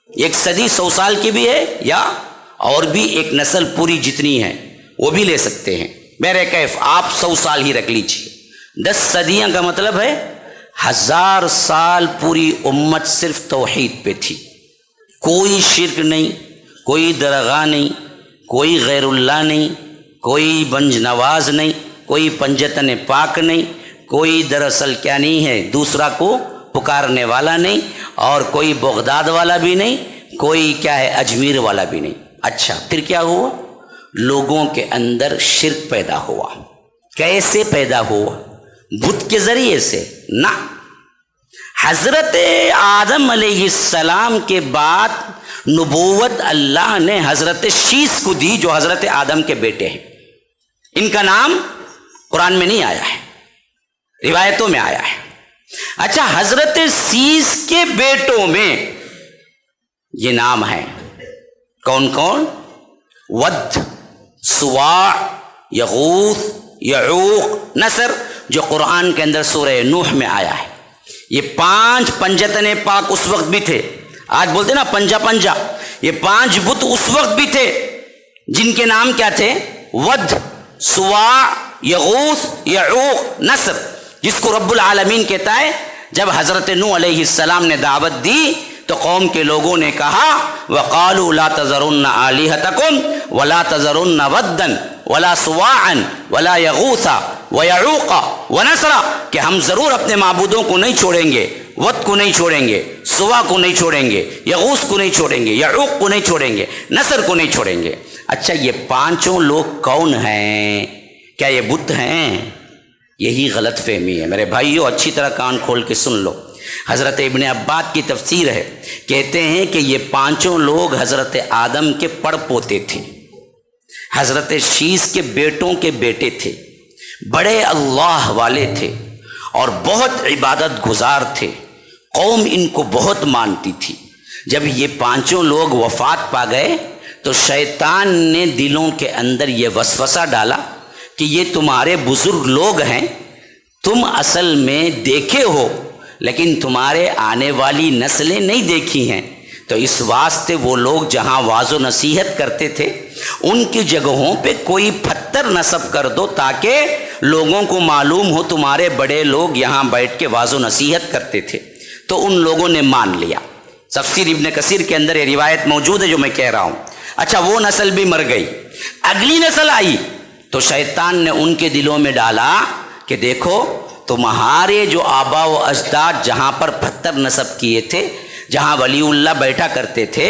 ایک صدی 100 سال کی بھی ہے، یا اور بھی ایک نسل پوری جتنی ہے وہ بھی لے سکتے ہیں، میرے کیف آپ 100 سال ہی رکھ لیجیے۔ 10 صدیاں کا مطلب ہے 1000 سال پوری امت صرف توحید پہ تھی، کوئی شرک نہیں، کوئی درگاہ نہیں، کوئی غیر اللہ نہیں، کوئی بنج نواز نہیں، کوئی پنجتن پاک نہیں، کوئی دراصل کیا نہیں ہے دوسرا کو پکارنے والا نہیں، اور کوئی بغداد والا بھی نہیں، کوئی کیا ہے اجمیر والا بھی نہیں۔ اچھا پھر کیا ہوا؟ لوگوں کے اندر شرک پیدا ہوا۔ کیسے پیدا ہوا؟ بت کے ذریعے سے؟ نہ، حضرت آدم علیہ السلام کے بعد نبوت اللہ نے حضرت شیس کو دی، جو حضرت آدم کے بیٹے ہیں۔ ان کا نام قرآن میں نہیں آیا ہے، روایتوں میں آیا ہے۔ اچھا، حضرت سیس کے بیٹوں میں یہ نام ہے، کون کون؟ ود، سواع، یغوث، یعوق، نصر، جو قرآن کے اندر سورہ نوح میں آیا ہے۔ یہ 5 پنجتن پاک اس وقت بھی تھے، آج بولتے نا پنجا پنجا، یہ 5 بت اس وقت بھی تھے جن کے نام کیا تھے؟ ود، سواع، یغوث، یعوق، نصر، جس کو رب العالمین کہتا ہے جب حضرت نوح علیہ السلام نے دعوت دی تو قوم کے لوگوں نے کہا وَقَالُوا لَا تَذَرُنَّ آلِهَتَكُمْ وَلَا تَذَرُنَّ وَدًّا وَلَا سُوَاعًا وَلَا يَغُوثَ وَيَعُوقَ وَنَسْرَ، کہ ہم ضرور اپنے معبودوں کو نہیں چھوڑیں گے، ود کو نہیں چھوڑیں گے، سوا کو نہیں چھوڑیں گے، یغوث کو نہیں چھوڑیں گے، یعوق کو نہیں چھوڑیں گے، نصر کو نہیں چھوڑیں گے۔ اچھا، یہ 5 لوگ کون ہیں؟ کیا یہ بت ہیں؟ یہی غلط فہمی ہے میرے بھائیو، اچھی طرح کان کھول کے سن لو۔ حضرت ابن عباس کی تفسیر ہے، کہتے ہیں کہ یہ 5 لوگ حضرت آدم کے پڑ پوتے تھے، حضرت شیس کے بیٹوں کے بیٹے تھے، بڑے اللہ والے تھے اور بہت عبادت گزار تھے، قوم ان کو بہت مانتی تھی۔ جب یہ 5 لوگ وفات پا گئے تو شیطان نے دلوں کے اندر یہ وسوسہ ڈالا کہ یہ تمہارے بزرگ لوگ ہیں، تم اصل میں دیکھے ہو لیکن تمہارے آنے والی نسلیں نہیں دیکھی ہیں، تو اس واسطے وہ لوگ جہاں واعظ و نصیحت کرتے تھے ان کی جگہوں پہ کوئی پتھر نصب کر دو تاکہ لوگوں کو معلوم ہو تمہارے بڑے لوگ یہاں بیٹھ کے واعظ و نصیحت کرتے تھے۔ تو ان لوگوں نے مان لیا۔ تفسیر ابن کثیر کے اندر یہ روایت موجود ہے جو میں کہہ رہا ہوں۔ اچھا، وہ نسل بھی مر گئی، اگلی نسل آئی تو شیطان نے ان کے دلوں میں ڈالا کہ دیکھو تمہارے جو آبا و اجداد جہاں پر پتھر نصب کیے تھے، جہاں ولی اللہ بیٹھا کرتے تھے،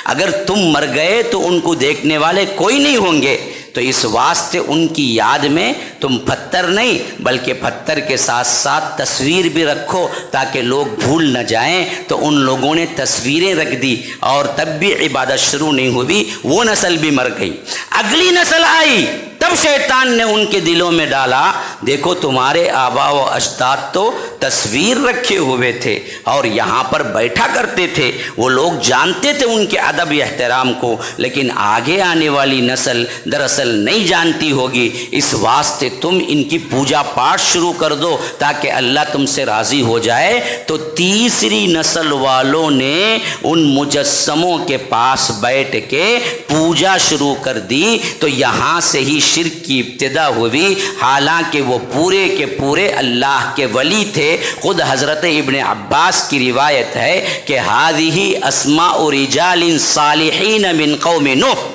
اگر تم مر گئے تو ان کو دیکھنے والے کوئی نہیں ہوں گے، تو اس واسطے ان کی یاد میں تم پتھر نہیں بلکہ پتھر کے ساتھ ساتھ تصویر بھی رکھو تاکہ لوگ بھول نہ جائیں۔ تو ان لوگوں نے تصویریں رکھ دی اور تب بھی عبادت شروع نہیں ہوئی، وہ نسل بھی مر گئی۔ اگلی نسل آئی تب شیطان نے ان کے دلوں میں ڈالا دیکھو تمہارے آبا و اجداد تو تصویر رکھے ہوئے تھے اور یہاں پر بیٹھا کرتے تھے، وہ لوگ جانتے تھے ان کے ادب احترام کو، لیکن آگے آنے والی نسل دراصل نہیں جانتی ہوگی، اس واسطے تم ان کی پوجا پاٹ شروع کر دو تاکہ اللہ تم سے راضی ہو جائے۔ تو تیسری نسل والوں نے ان مجسموں کے پاس بیٹھ کے پوجا شروع کر دی، تو یہاں سے ہی شرک کی ابتدا ہوئی، حالانکہ وہ پورے کے پورے اللہ کے ولی تھے۔ خود حضرت ابن عباس کی روایت ہے کہ ہذہ اسماء رجال صالحین من قوم نوح،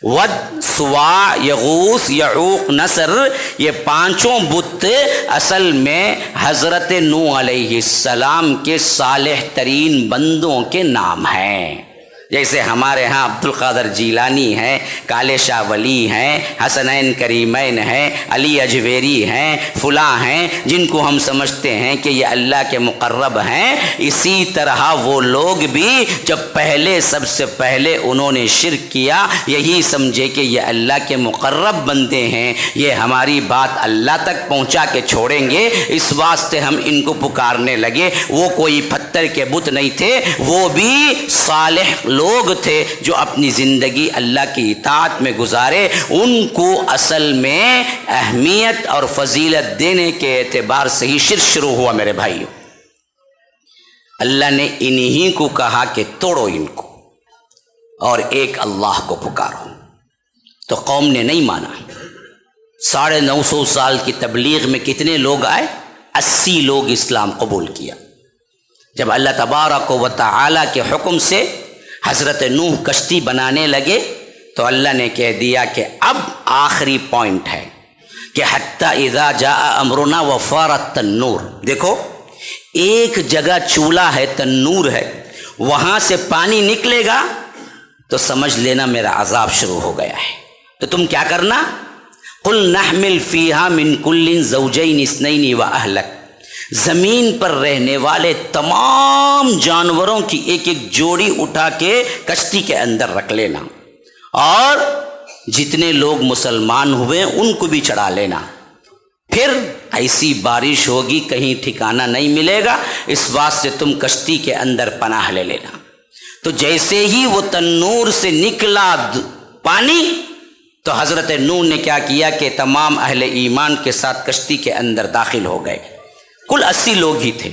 ود، سواع، یغوث، یعوق، نصر، یہ 5 بت اصل میں حضرت نوح علیہ السلام کے صالح ترین بندوں کے نام ہیں۔ جیسے ہمارے ہاں عبد القادر جیلانی ہیں، کالے شاہ ولی ہیں، حسنین کریمین ہیں، علی اجویری ہیں، فلاں ہیں، جن کو ہم سمجھتے ہیں کہ یہ اللہ کے مقرب ہیں۔ اسی طرح وہ لوگ بھی جب پہلے سب سے پہلے انہوں نے شرک کیا، یہی سمجھے کہ یہ اللہ کے مقرب بندے ہیں، یہ ہماری بات اللہ تک پہنچا کے چھوڑیں گے، اس واسطے ہم ان کو پکارنے لگے۔ وہ کوئی پتھر کے بت نہیں تھے، وہ بھی صالح لوگ تھے جو اپنی زندگی اللہ کی اطاعت میں گزارے۔ ان کو اصل میں اہمیت اور فضیلت دینے کے اعتبار سے ہی شرک شروع ہوا میرے بھائیوں۔ اللہ نے انہی کو کہا کہ توڑو ان کو اور ایک اللہ کو پکارو، تو قوم نے نہیں مانا۔ 950 سال کی تبلیغ میں کتنے لوگ آئے؟ 80 لوگ اسلام قبول کیا۔ جب اللہ تبارک و تعالی کے حکم سے حضرت نوح کشتی بنانے لگے تو اللہ نے کہہ دیا کہ اب آخری پوائنٹ ہے کہ حتی اذا جاء امرنا وفارت التنور، دیکھو ایک جگہ چولہا ہے، تنور ہے، وہاں سے پانی نکلے گا تو سمجھ لینا میرا عذاب شروع ہو گیا ہے۔ تو تم کیا کرنا؟ قل نحمل فیہا من کل زوجین اثنین واہلک، زمین پر رہنے والے تمام جانوروں کی ایک ایک جوڑی اٹھا کے کشتی کے اندر رکھ لینا، اور جتنے لوگ مسلمان ہوئے ان کو بھی چڑھا لینا۔ پھر ایسی بارش ہوگی کہیں ٹھکانہ نہیں ملے گا، اس واسطے تم کشتی کے اندر پناہ لے لینا۔ تو جیسے ہی وہ تنور سے نکلا پانی تو حضرت نوح نے کیا کیا کہ تمام اہل ایمان کے ساتھ کشتی کے اندر داخل ہو گئے۔ کل 80 لوگ ہی تھے،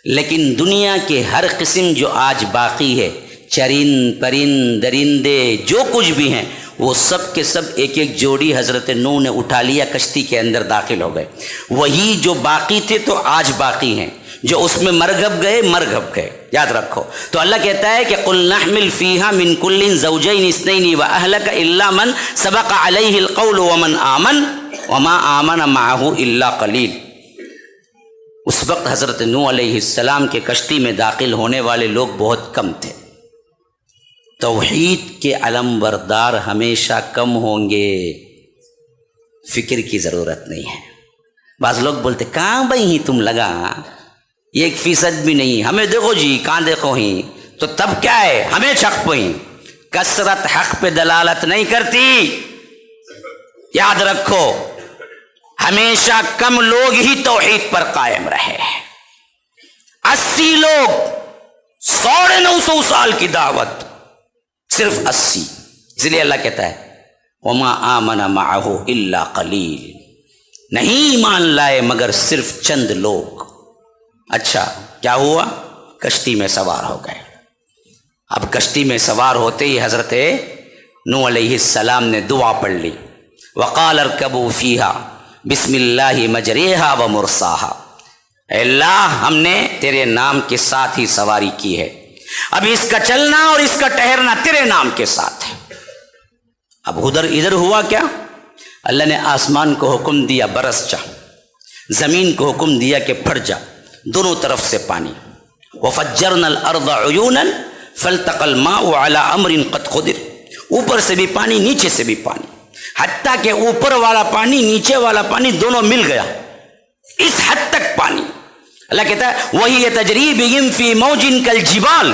لیکن دنیا کے ہر قسم جو آج باقی ہے، چرند پرند درندے جو کچھ بھی ہیں، وہ سب کے سب ایک ایک جوڑی حضرت نوح نے اٹھا لیا، کشتی کے اندر داخل ہو گئے۔ وہی جو باقی تھے تو آج باقی ہیں، جو اس میں مرغب گئے، یاد رکھو۔ تو اللہ کہتا ہے کہ قُلْ نَحْمِلْ فِيهَا مِنْ كُلٍّ زَوْجَيْنِ اثْنَيْنِ وَأَهْلَكَ إِلَّا مَنْ سَبَقَ عَلَيْهِ الْقَوْلُ وَمَنْ آمَنَ وَمَا آمَنَ مَعَهُ إِلَّا قَلِيلٌ۔ اس وقت حضرت نوح علیہ السلام کے کشتی میں داخل ہونے والے لوگ بہت کم تھے۔ توحید کے علم بردار ہمیشہ کم ہوں گے، فکر کی ضرورت نہیں ہے۔ بعض لوگ بولتے کہاں بھائی ہی تم لگا، 1% بھی نہیں، ہمیں دیکھو جی کہاں دیکھو ہی، تو تب کیا ہے، ہمیں حق پہ ہی۔ کثرت حق پہ دلالت نہیں کرتی، یاد رکھو، ہمیشہ کم لوگ ہی توحید پر قائم رہے۔ 80 لوگ، 950 سال کی دعوت، صرف 80، اس لیے اللہ کہتا ہے وَمَا آمَنَ مَعَهُ إِلَّا قَلِيلٌ، نہیں ایمان لائے مگر صرف چند لوگ۔ اچھا کیا ہوا، کشتی میں سوار ہو گئے۔ اب کشتی میں سوار ہوتے ہی حضرت نوح علیہ السلام نے دعا پڑھ لی، وَقَالَ ارْكَبُوا فِيهَا بِسْمِ اللَّهِ مَجْرِيهَا وَمُرْسَاهَا، اے اللہ ہم نے تیرے نام کے ساتھ ہی سواری کی ہے، اب اس کا چلنا اور اس کا ٹھہرنا تیرے نام کے ساتھ ہے۔ اب ادھر ہوا کیا، اللہ نے آسمان کو حکم دیا برس جا، زمین کو حکم دیا کہ پھٹ جا، دونوں طرف سے پانی۔ وَفَجَّرْنَا الْأَرْضَ عُيُونًا فَالْتَقَى الْمَاءُ عَلَى أَمْرٍ قَدْ قُدِرَ، اوپر سے بھی پانی نیچے سے بھی پانی، حتیٰ کہ اوپر والا پانی نیچے والا پانی دونوں مل گیا، اس حد تک پانی۔ اللہ کہتا ہے وَهِيَ تَجْرِي بِهِمْ فِي مَوْجٍ كَالْجِبَالِ،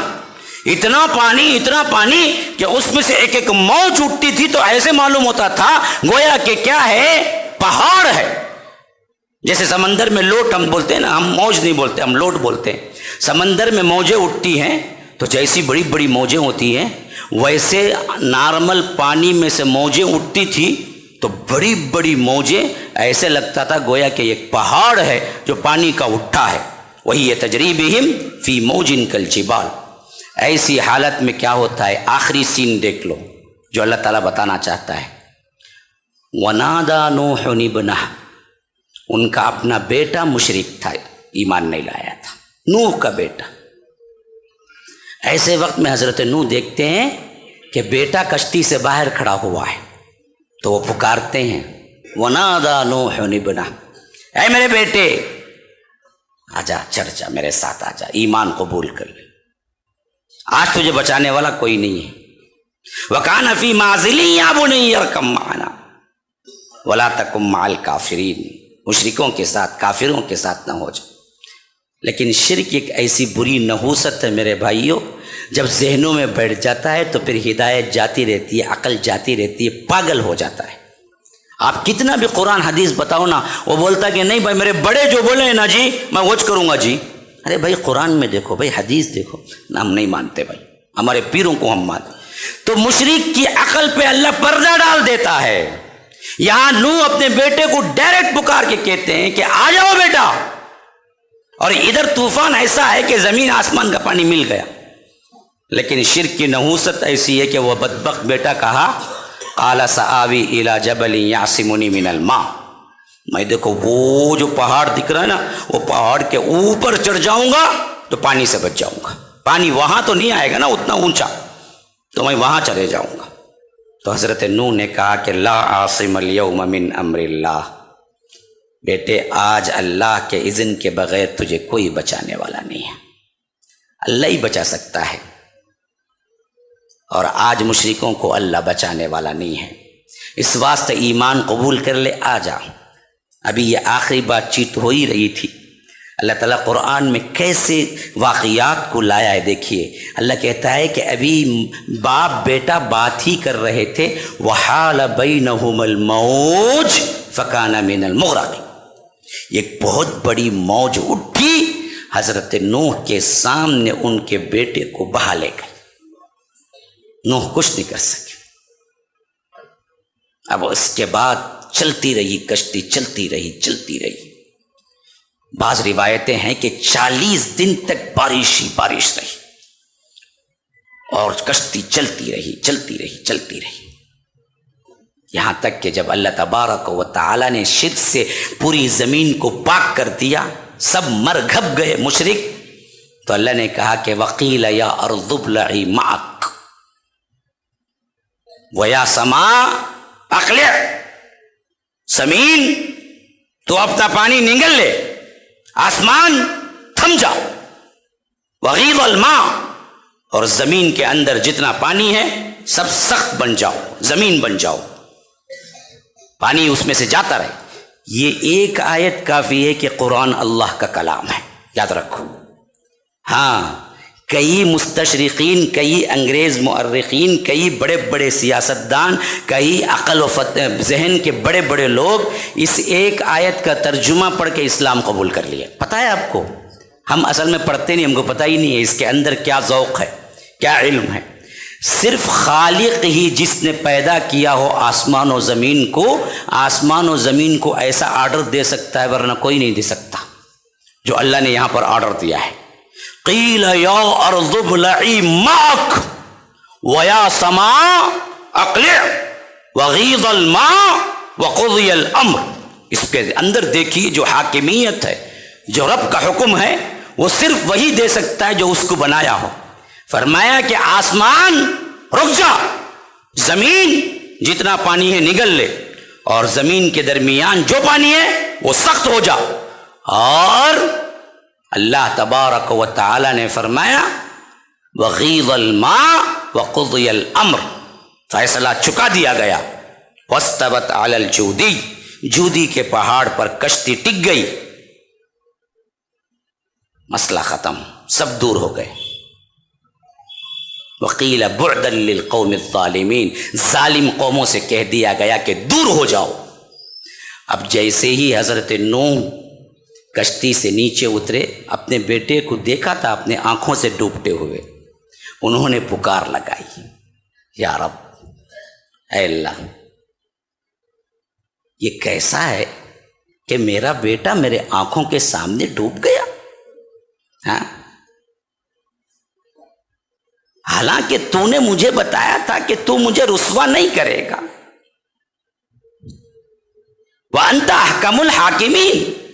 اتنا پانی کہ اس میں سے ایک ایک موج اٹھتی تھی تو ایسے معلوم ہوتا تھا گویا کہ کیا ہے، پہاڑ ہے۔ جیسے سمندر میں لوٹ ہم بولتے ہیں نا، ہم موج نہیں بولتے، ہم لوٹ بولتے ہیں۔ سمندر میں موجیں اٹھتی ہیں تو جیسی بڑی بڑی موجیں ہوتی ہیں، ویسے نارمل پانی میں سے موجیں اٹھتی تھی تو بڑی بڑی موجیں، ایسے لگتا تھا گویا کہ ایک پہاڑ ہے جو پانی کا اٹھا ہے۔ وہی تجری بہم فی موجن کالجبال۔ ایسی حالت میں کیا ہوتا ہے، آخری سین دیکھ لو جو اللہ تعالیٰ بتانا چاہتا ہے۔ وَنَادَى نُوحٌ ابْنَهُ، ان کا اپنا بیٹا مشرک تھا، ایمان نہیں لایا تھا، نوح کا بیٹا۔ ایسے وقت میں حضرت نوح دیکھتے ہیں کہ بیٹا کشتی سے باہر کھڑا ہوا ہے تو وہ پکارتے ہیں وَنَادَى نُوحٌ ابْنَهُ، اے میرے بیٹے آجا، چڑھ جا، میرے ساتھ آجا، ایمان قبول کر لے، آج تجھے بچانے والا کوئی نہیں ہے۔ وَكَانَ فِي مَعْزِلٍ يَا بُنَيَّ ارْكَب مَعَنَا وَلَا تَكُن مَعَ الْكَافِرِينَ، مشرکوں کے ساتھ، کافروں کے ساتھ نہ ہو جا۔ لیکن شرک ایک ایسی بری نحوست ہے میرے بھائیوں، جب ذہنوں میں بیٹھ جاتا ہے تو پھر ہدایت جاتی رہتی ہے، عقل جاتی رہتی ہے، پاگل ہو جاتا ہے۔ آپ کتنا بھی قرآن حدیث بتاؤ نا، وہ بولتا کہ نہیں بھائی میرے بڑے جو بولے ہیں نا جی میں وچ کروں گا جی۔ ارے بھائی قرآن میں دیکھو، بھائی حدیث دیکھو، ہم نہیں مانتے بھائی، ہمارے پیروں کو ہم مانتے۔ تو مشرک کی عقل پہ اللہ پردہ ڈال دیتا ہے۔ یہاں نوح اپنے بیٹے کو ڈائریکٹ پکار کے کہتے ہیں کہ آ جاؤ بیٹا، اور ادھر طوفان ایسا ہے کہ زمین آسمان کا پانی مل گیا۔ لیکن شرک کی نحوست ایسی ہے کہ وہ بدبخت بیٹا کہا قال سآوی الی جبل یعصمنی من الماء، میں دیکھو وہ جو پہاڑ دکھ رہا ہے نا، وہ پہاڑ کے اوپر چڑھ جاؤں گا تو پانی سے بچ جاؤں گا، پانی وہاں تو نہیں آئے گا نا اتنا اونچا، تو میں وہاں چلے جاؤں گا۔ تو حضرت نوح نے کہا کہ لا عاصم اليوم من امر اللہ، بیٹے آج اللہ کے اذن کے بغیر تجھے کوئی بچانے والا نہیں ہے، اللہ ہی بچا سکتا ہے، اور آج مشرکوں کو اللہ بچانے والا نہیں ہے۔ اس واسطے ایمان قبول کر لے، آ جا۔ ابھی یہ آخری بات چیت ہو ہی رہی تھی، اللہ تعالیٰ قرآن میں کیسے واقعات کو لایا ہے دیکھیے۔ اللہ کہتا ہے کہ ابھی باپ بیٹا بات ہی کر رہے تھے، وَحَالَ بَيْنَهُمَ الْمَوْجُ فَكَانَ مِنَ الْمُغْرَقِينَ، ایک بہت بڑی موج اٹھی، حضرت نوح کے سامنے ان کے بیٹے کو بہا لے گئی۔ نوح کچھ نہیں کر سکے۔ اب اس کے بعد چلتی رہی کشتی، چلتی رہی۔ بعض روایتیں ہیں کہ 40 دن تک بارش ہی بارش رہی اور کشتی چلتی رہی، یہاں تک کہ جب اللہ تبارک و تعالی نے شرک سے پوری زمین کو پاک کر دیا، سب مر گھپ گئے مشرک، تو اللہ نے کہا کہ وقیل یا ارض ابلعی معک ویا سماء اقلع، زمین تو اپنا پانی نگل لے، آسمان تھم جا، وغیض الماء، اور زمین کے اندر جتنا پانی ہے سب سخت بن جاؤ، زمین بن جاؤ، پانی اس میں سے جاتا رہے۔ یہ ایک آیت کافی ہے کہ قرآن اللہ کا کلام ہے، یاد رکھو۔ ہاں، کئی مستشرقین، کئی انگریز مؤرخین، کئی بڑے بڑے سیاستدان، کئی عقل و ذہن کے بڑے بڑے لوگ اس ایک آیت کا ترجمہ پڑھ کے اسلام قبول کر لیا۔ پتہ ہے آپ کو، ہم اصل میں پڑھتے نہیں، ہم کو پتہ ہی نہیں ہے اس کے اندر کیا ذوق ہے، کیا علم ہے۔ صرف خالق ہی جس نے پیدا کیا ہو آسمان و زمین کو، آسمان و زمین کو ایسا آرڈر دے سکتا ہے، ورنہ کوئی نہیں دے سکتا جو اللہ نے یہاں پر آرڈر دیا ہے۔ قیل یا ارض ابلعی معک ویا سماء اقلع وغیض الماء وقضی الامر۔ اس کے اندر دیکھیے جو حاکمیت ہے، جو رب کا حکم ہے، وہ صرف وہی دے سکتا ہے جو اس کو بنایا ہو۔ فرمایا کہ آسمان رک جا، زمین جتنا پانی ہے نگل لے، اور زمین کے درمیان جو پانی ہے وہ سخت ہو جا۔ اور اللہ تبارک و تعالی نے فرمایا وغیض الماء وقضی الامر، فیصلہ چکا دیا گیا۔ واستوت علی الجودی، جودی کے پہاڑ پر کشتی ٹک گئی، مسئلہ ختم، سب دور ہو گئے۔ وقیل بعدا للقوم الظالمین، ظالم قوموں سے کہہ دیا گیا کہ دور ہو جاؤ۔ اب جیسے ہی حضرت نوح کشتی سے نیچے اترے، اپنے بیٹے کو دیکھا تھا اپنے آنکھوں سے ڈوبتے ہوئے، انہوں نے پکار لگائی، یا رب، اے اللہ، یہ کیسا ہے کہ میرا بیٹا میرے آنکھوں کے سامنے ڈوب گیا؟ ہاں، حالانکہ تو نے مجھے بتایا تھا کہ تو مجھے رسوا نہیں کرے گا۔ وَأَنْتَ أَحْكَمُ الْحَاكِمِينَ،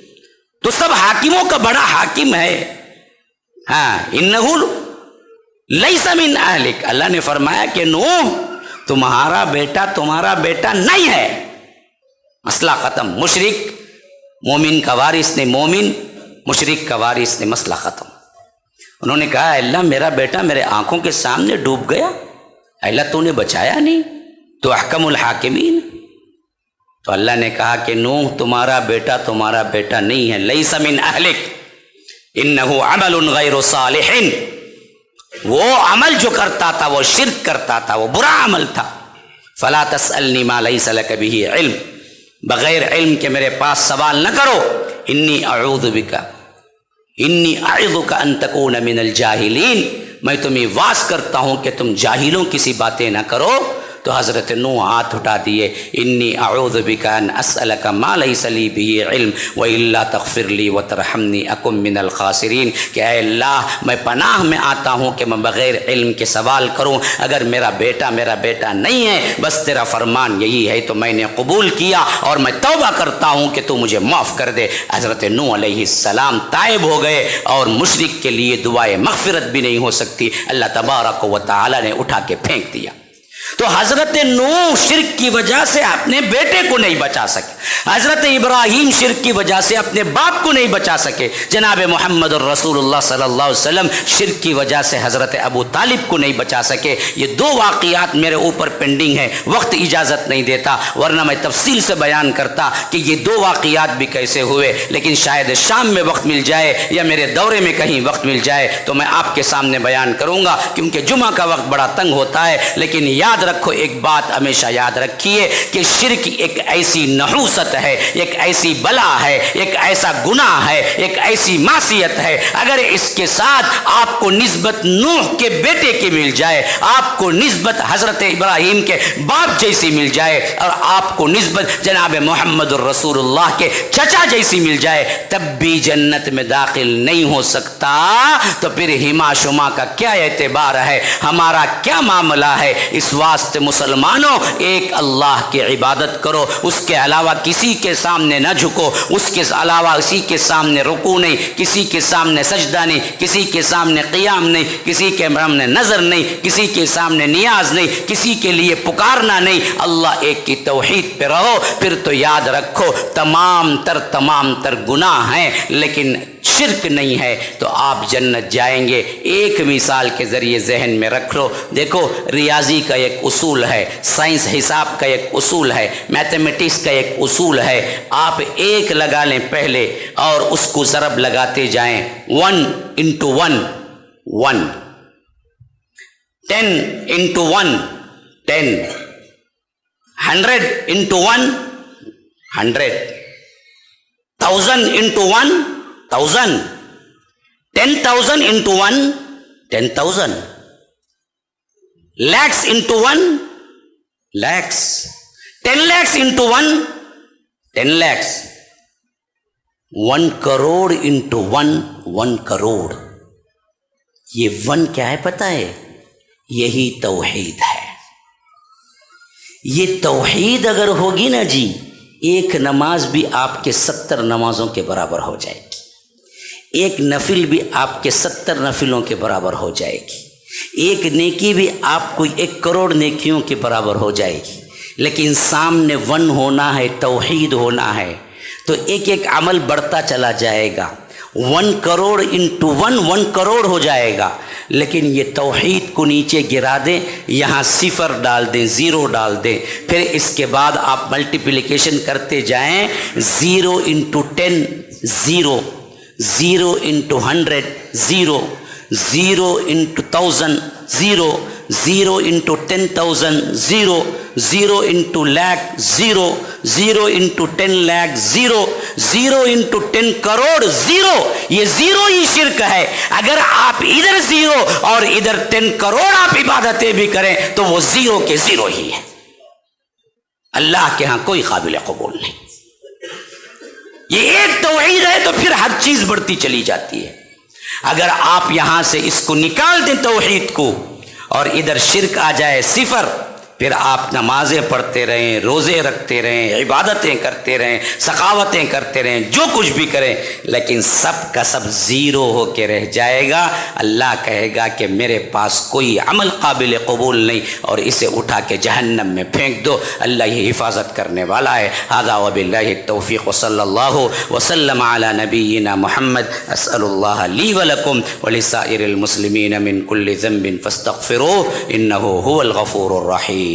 تو سب حاکموں کا بڑا حاکم ہے۔ ہاں، إِنَّهُ لَيْسَ مِنْ أَهْلِكَ، اللہ نے فرمایا کہ نوح تمہارا بیٹا نہیں ہے۔ مسئلہ ختم، مشرک مومن کا وارث نے مومن، مشرک کا وارث نے، مسئلہ ختم۔ انہوں نے کہا اللہ میرا بیٹا میرے آنکھوں کے سامنے ڈوب گیا، اللہ تو نے بچایا نہیں، تو احکم الحاکمین۔ تو اللہ نے کہا کہ نوح تمہارا بیٹا نہیں ہے، لیس من اہلک انہ عمل غیر صالح، وہ عمل جو کرتا تھا وہ شرک کرتا تھا، وہ برا عمل تھا۔ فلا تسألنی ما لیس لک بہ علم، بغیر علم کے میرے پاس سوال نہ کرو۔ انی اعظک ان تکون من الجاہلین، میں تمہیں واعظ کرتا ہوں کہ تم جاہلوں کی سی باتیں نہ کرو۔ تو حضرت نوح ہاتھ اٹھا دیے، انی اعوذ بک ان اسألک ما لیس لی بہ علم والا تغفر لی وترحمنی اکن من الخاسرین، کہ اے اللہ میں پناہ میں آتا ہوں کہ میں بغیر علم کے سوال کروں، اگر میرا بیٹا نہیں ہے، بس تیرا فرمان یہی ہے تو میں نے قبول کیا اور میں توبہ کرتا ہوں کہ تو مجھے معاف کر دے۔ حضرت نوح علیہ السلام تائب ہو گئے، اور مشرک کے لیے دعائے مغفرت بھی نہیں ہو سکتی، اللہ تبارک و تعالی نے اٹھا کے پھینک دیا۔ تو حضرت نوح شرک کی وجہ سے اپنے بیٹے کو نہیں بچا سکے، حضرت ابراہیم شرک کی وجہ سے اپنے باپ کو نہیں بچا سکے، جناب محمد الرسول اللہ صلی اللہ علیہ وسلم شرک کی وجہ سے حضرت ابو طالب کو نہیں بچا سکے۔ یہ دو واقعات میرے اوپر پینڈنگ ہیں، وقت اجازت نہیں دیتا، ورنہ میں تفصیل سے بیان کرتا کہ یہ دو واقعات بھی کیسے ہوئے، لیکن شاید شام میں وقت مل جائے یا میرے دورے میں کہیں وقت مل جائے تو میں آپ کے سامنے بیان کروں گا، کیونکہ جمعہ کا وقت بڑا تنگ ہوتا ہے۔ لیکن یاد یاد رکھو، ایک بات ہمیشہ یاد رکھیے کہ شرک ایک ایسی نحوست ہے، ایک ایسی بلا ہے، ایک ایسا گناہ ہے، ایک ایسی معصیت ہے، اگر اس کے ساتھ آپ کو نسبت نوح کے بیٹے کی مل جائے، آپ کو نسبت حضرت ابراہیم کے باپ جیسی مل جائے، اور آپ کو نسبت جناب محمد الرسول اللہ کے چچا جیسی مل جائے، تب بھی جنت میں داخل نہیں ہو سکتا، تو پھر ہما شما کا کیا اعتبار ہے، ہمارا کیا معاملہ ہے؟ اس واسطے مسلمانوں ایک اللہ کی عبادت کرو، اس کے علاوہ کسی کے سامنے نہ جھکو، اس کے علاوہ کسی کے سامنے رکوع نہیں، کسی کے سامنے سجدہ نہیں، کسی کے سامنے قیام نہیں، کسی کے سامنے نظر نہیں، کسی کے سامنے نیاز نہیں، کسی کے لیے پکارنا نہیں، اللہ ایک کی توحید پہ رہو، پھر تو یاد رکھو تمام تر گناہ ہیں لیکن شرک نہیں ہے تو آپ جنت جائیں گے۔ ایک مثال کے ذریعے ذہن میں رکھ لو، دیکھو ریاضی کا ایک اصول ہے، سائنس حساب کا ایک اصول ہے، میتھمیٹکس کا ایک اصول ہے، آپ ایک لگا لیں پہلے اور اس کو ضرب لگاتے جائیں، 1 into 1 1، 10 into 1 10، 100 into 1 100، 1000 into 1 1000، 10,000 into 1 10,000، lakhs into 1 lakhs، 10 lakhs into 1 10 lakhs، 1 crore into 1 crore۔ یہ 1 کیا ہے پتہ ہے؟ یہی توحید ہے۔ یہ توحید اگر ہوگی نا جی، ایک نماز بھی آپ کے 70 نمازوں کے برابر ہو جائے گی، ایک نفل بھی آپ کے 70 نفلوں کے برابر ہو جائے گی، ایک نیکی بھی آپ کو 1 کروڑ نیکیوں کے برابر ہو جائے گی، لیکن سامنے 1 ہونا ہے، توحید ہونا ہے، تو ایک ایک عمل بڑھتا چلا جائے گا، 1 کروڑ into 1 کروڑ ہو جائے گا، لیکن یہ توحید کو نیچے گرا دیں، یہاں 0 ڈال دیں، 0 ڈال دیں، پھر اس کے بعد آپ ملٹیپلیکیشن کرتے جائیں، 0 into 10 0، 0 into 100 0، 0 into 1000 0، 0 into 10,000 0، 0 into lakh 0، 0 into 10 lakh 0، 0 into 10 crore 0۔ یہ 0 ہی شرک ہے۔ اگر آپ ادھر 0 اور ادھر 10 کروڑ آپ عبادتیں بھی کریں تو وہ 0 کے 0 ہی ہے، اللہ کے ہاں کوئی قابل قبول نہیں۔ یہ ایک توحید ہے تو پھر ہر چیز بڑھتی چلی جاتی ہے۔ اگر آپ یہاں سے اس کو نکال دیں توحید کو اور ادھر شرک آ جائے 0، پھر آپ نمازیں پڑھتے رہیں، روزے رکھتے رہیں، عبادتیں کرتے رہیں، سخاوتیں کرتے رہیں، جو کچھ بھی کریں، لیکن سب کا سب 0 ہو کے رہ جائے گا۔ اللہ کہے گا کہ میرے پاس کوئی عمل قابل قبول نہیں اور اسے اٹھا کے جہنم میں پھینک دو۔ اللہ یہ حفاظت کرنے والا ہے۔ ھذا وباللہ التوفیق وصلی اللہ وسلم علی نبینا محمد۔ اسأل اللہ لی ولکم ولسائر المسلمین من کل ذنب فاستغفروه انه هو الغفور الرحیم۔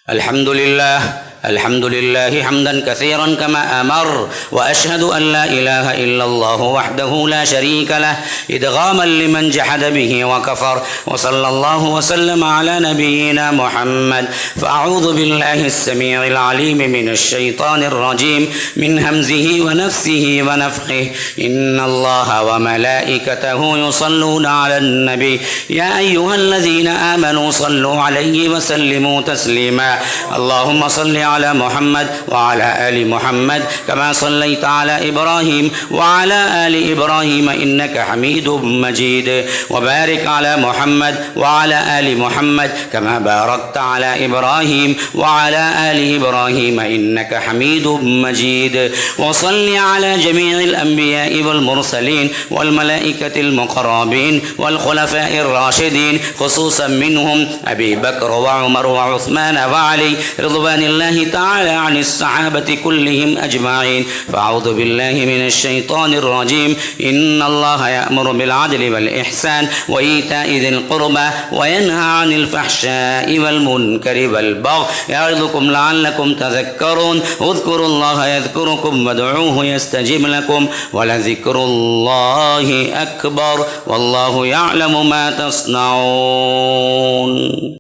الحمد لله حمدا كثيرا كما أمر، وأشهد أن لا إله إلا الله وحده لا شريك له إدغاما لمن جحد به وكفر، وصلى الله وسلم على نبينا محمد۔ فأعوذ بالله السميع العليم من الشيطان الرجيم من همزه ونفثه ونفخه، إن الله وملائكته يصلون على النبي يا أيها الذين آمنوا صلوا عليه وسلموا تسليما، اللهم صل على محمد وعلى آل محمد كما صليت على إبراهيم وعلى آل إبراهيم إنك حميد مجيد، وبارك على محمد وعلى آل محمد كما باركت على إبراهيم وعلى آل إبراهيم إنك حميد مجيد، وصل على جميع الأنبياء والمرسلين والملائكة المقربين والخلفاء الراشدين، خصوصا منهم أبي بكر وعمر وعثمان وعلي رضوان الله الله تعالى عن الصحابة كلهم أجمعين. فأعوذ بالله من الشيطان الرجيم. إن الله يأمر بالعدل والإحسان وإيتاء ذي القربى وينهى عن الفحشاء والمنكر والبغي يعظكم لعلكم تذكرون. اذكروا الله يذكركم وادعوه يستجب لكم ولذكر الله أكبر والله يعلم ما تصنعون.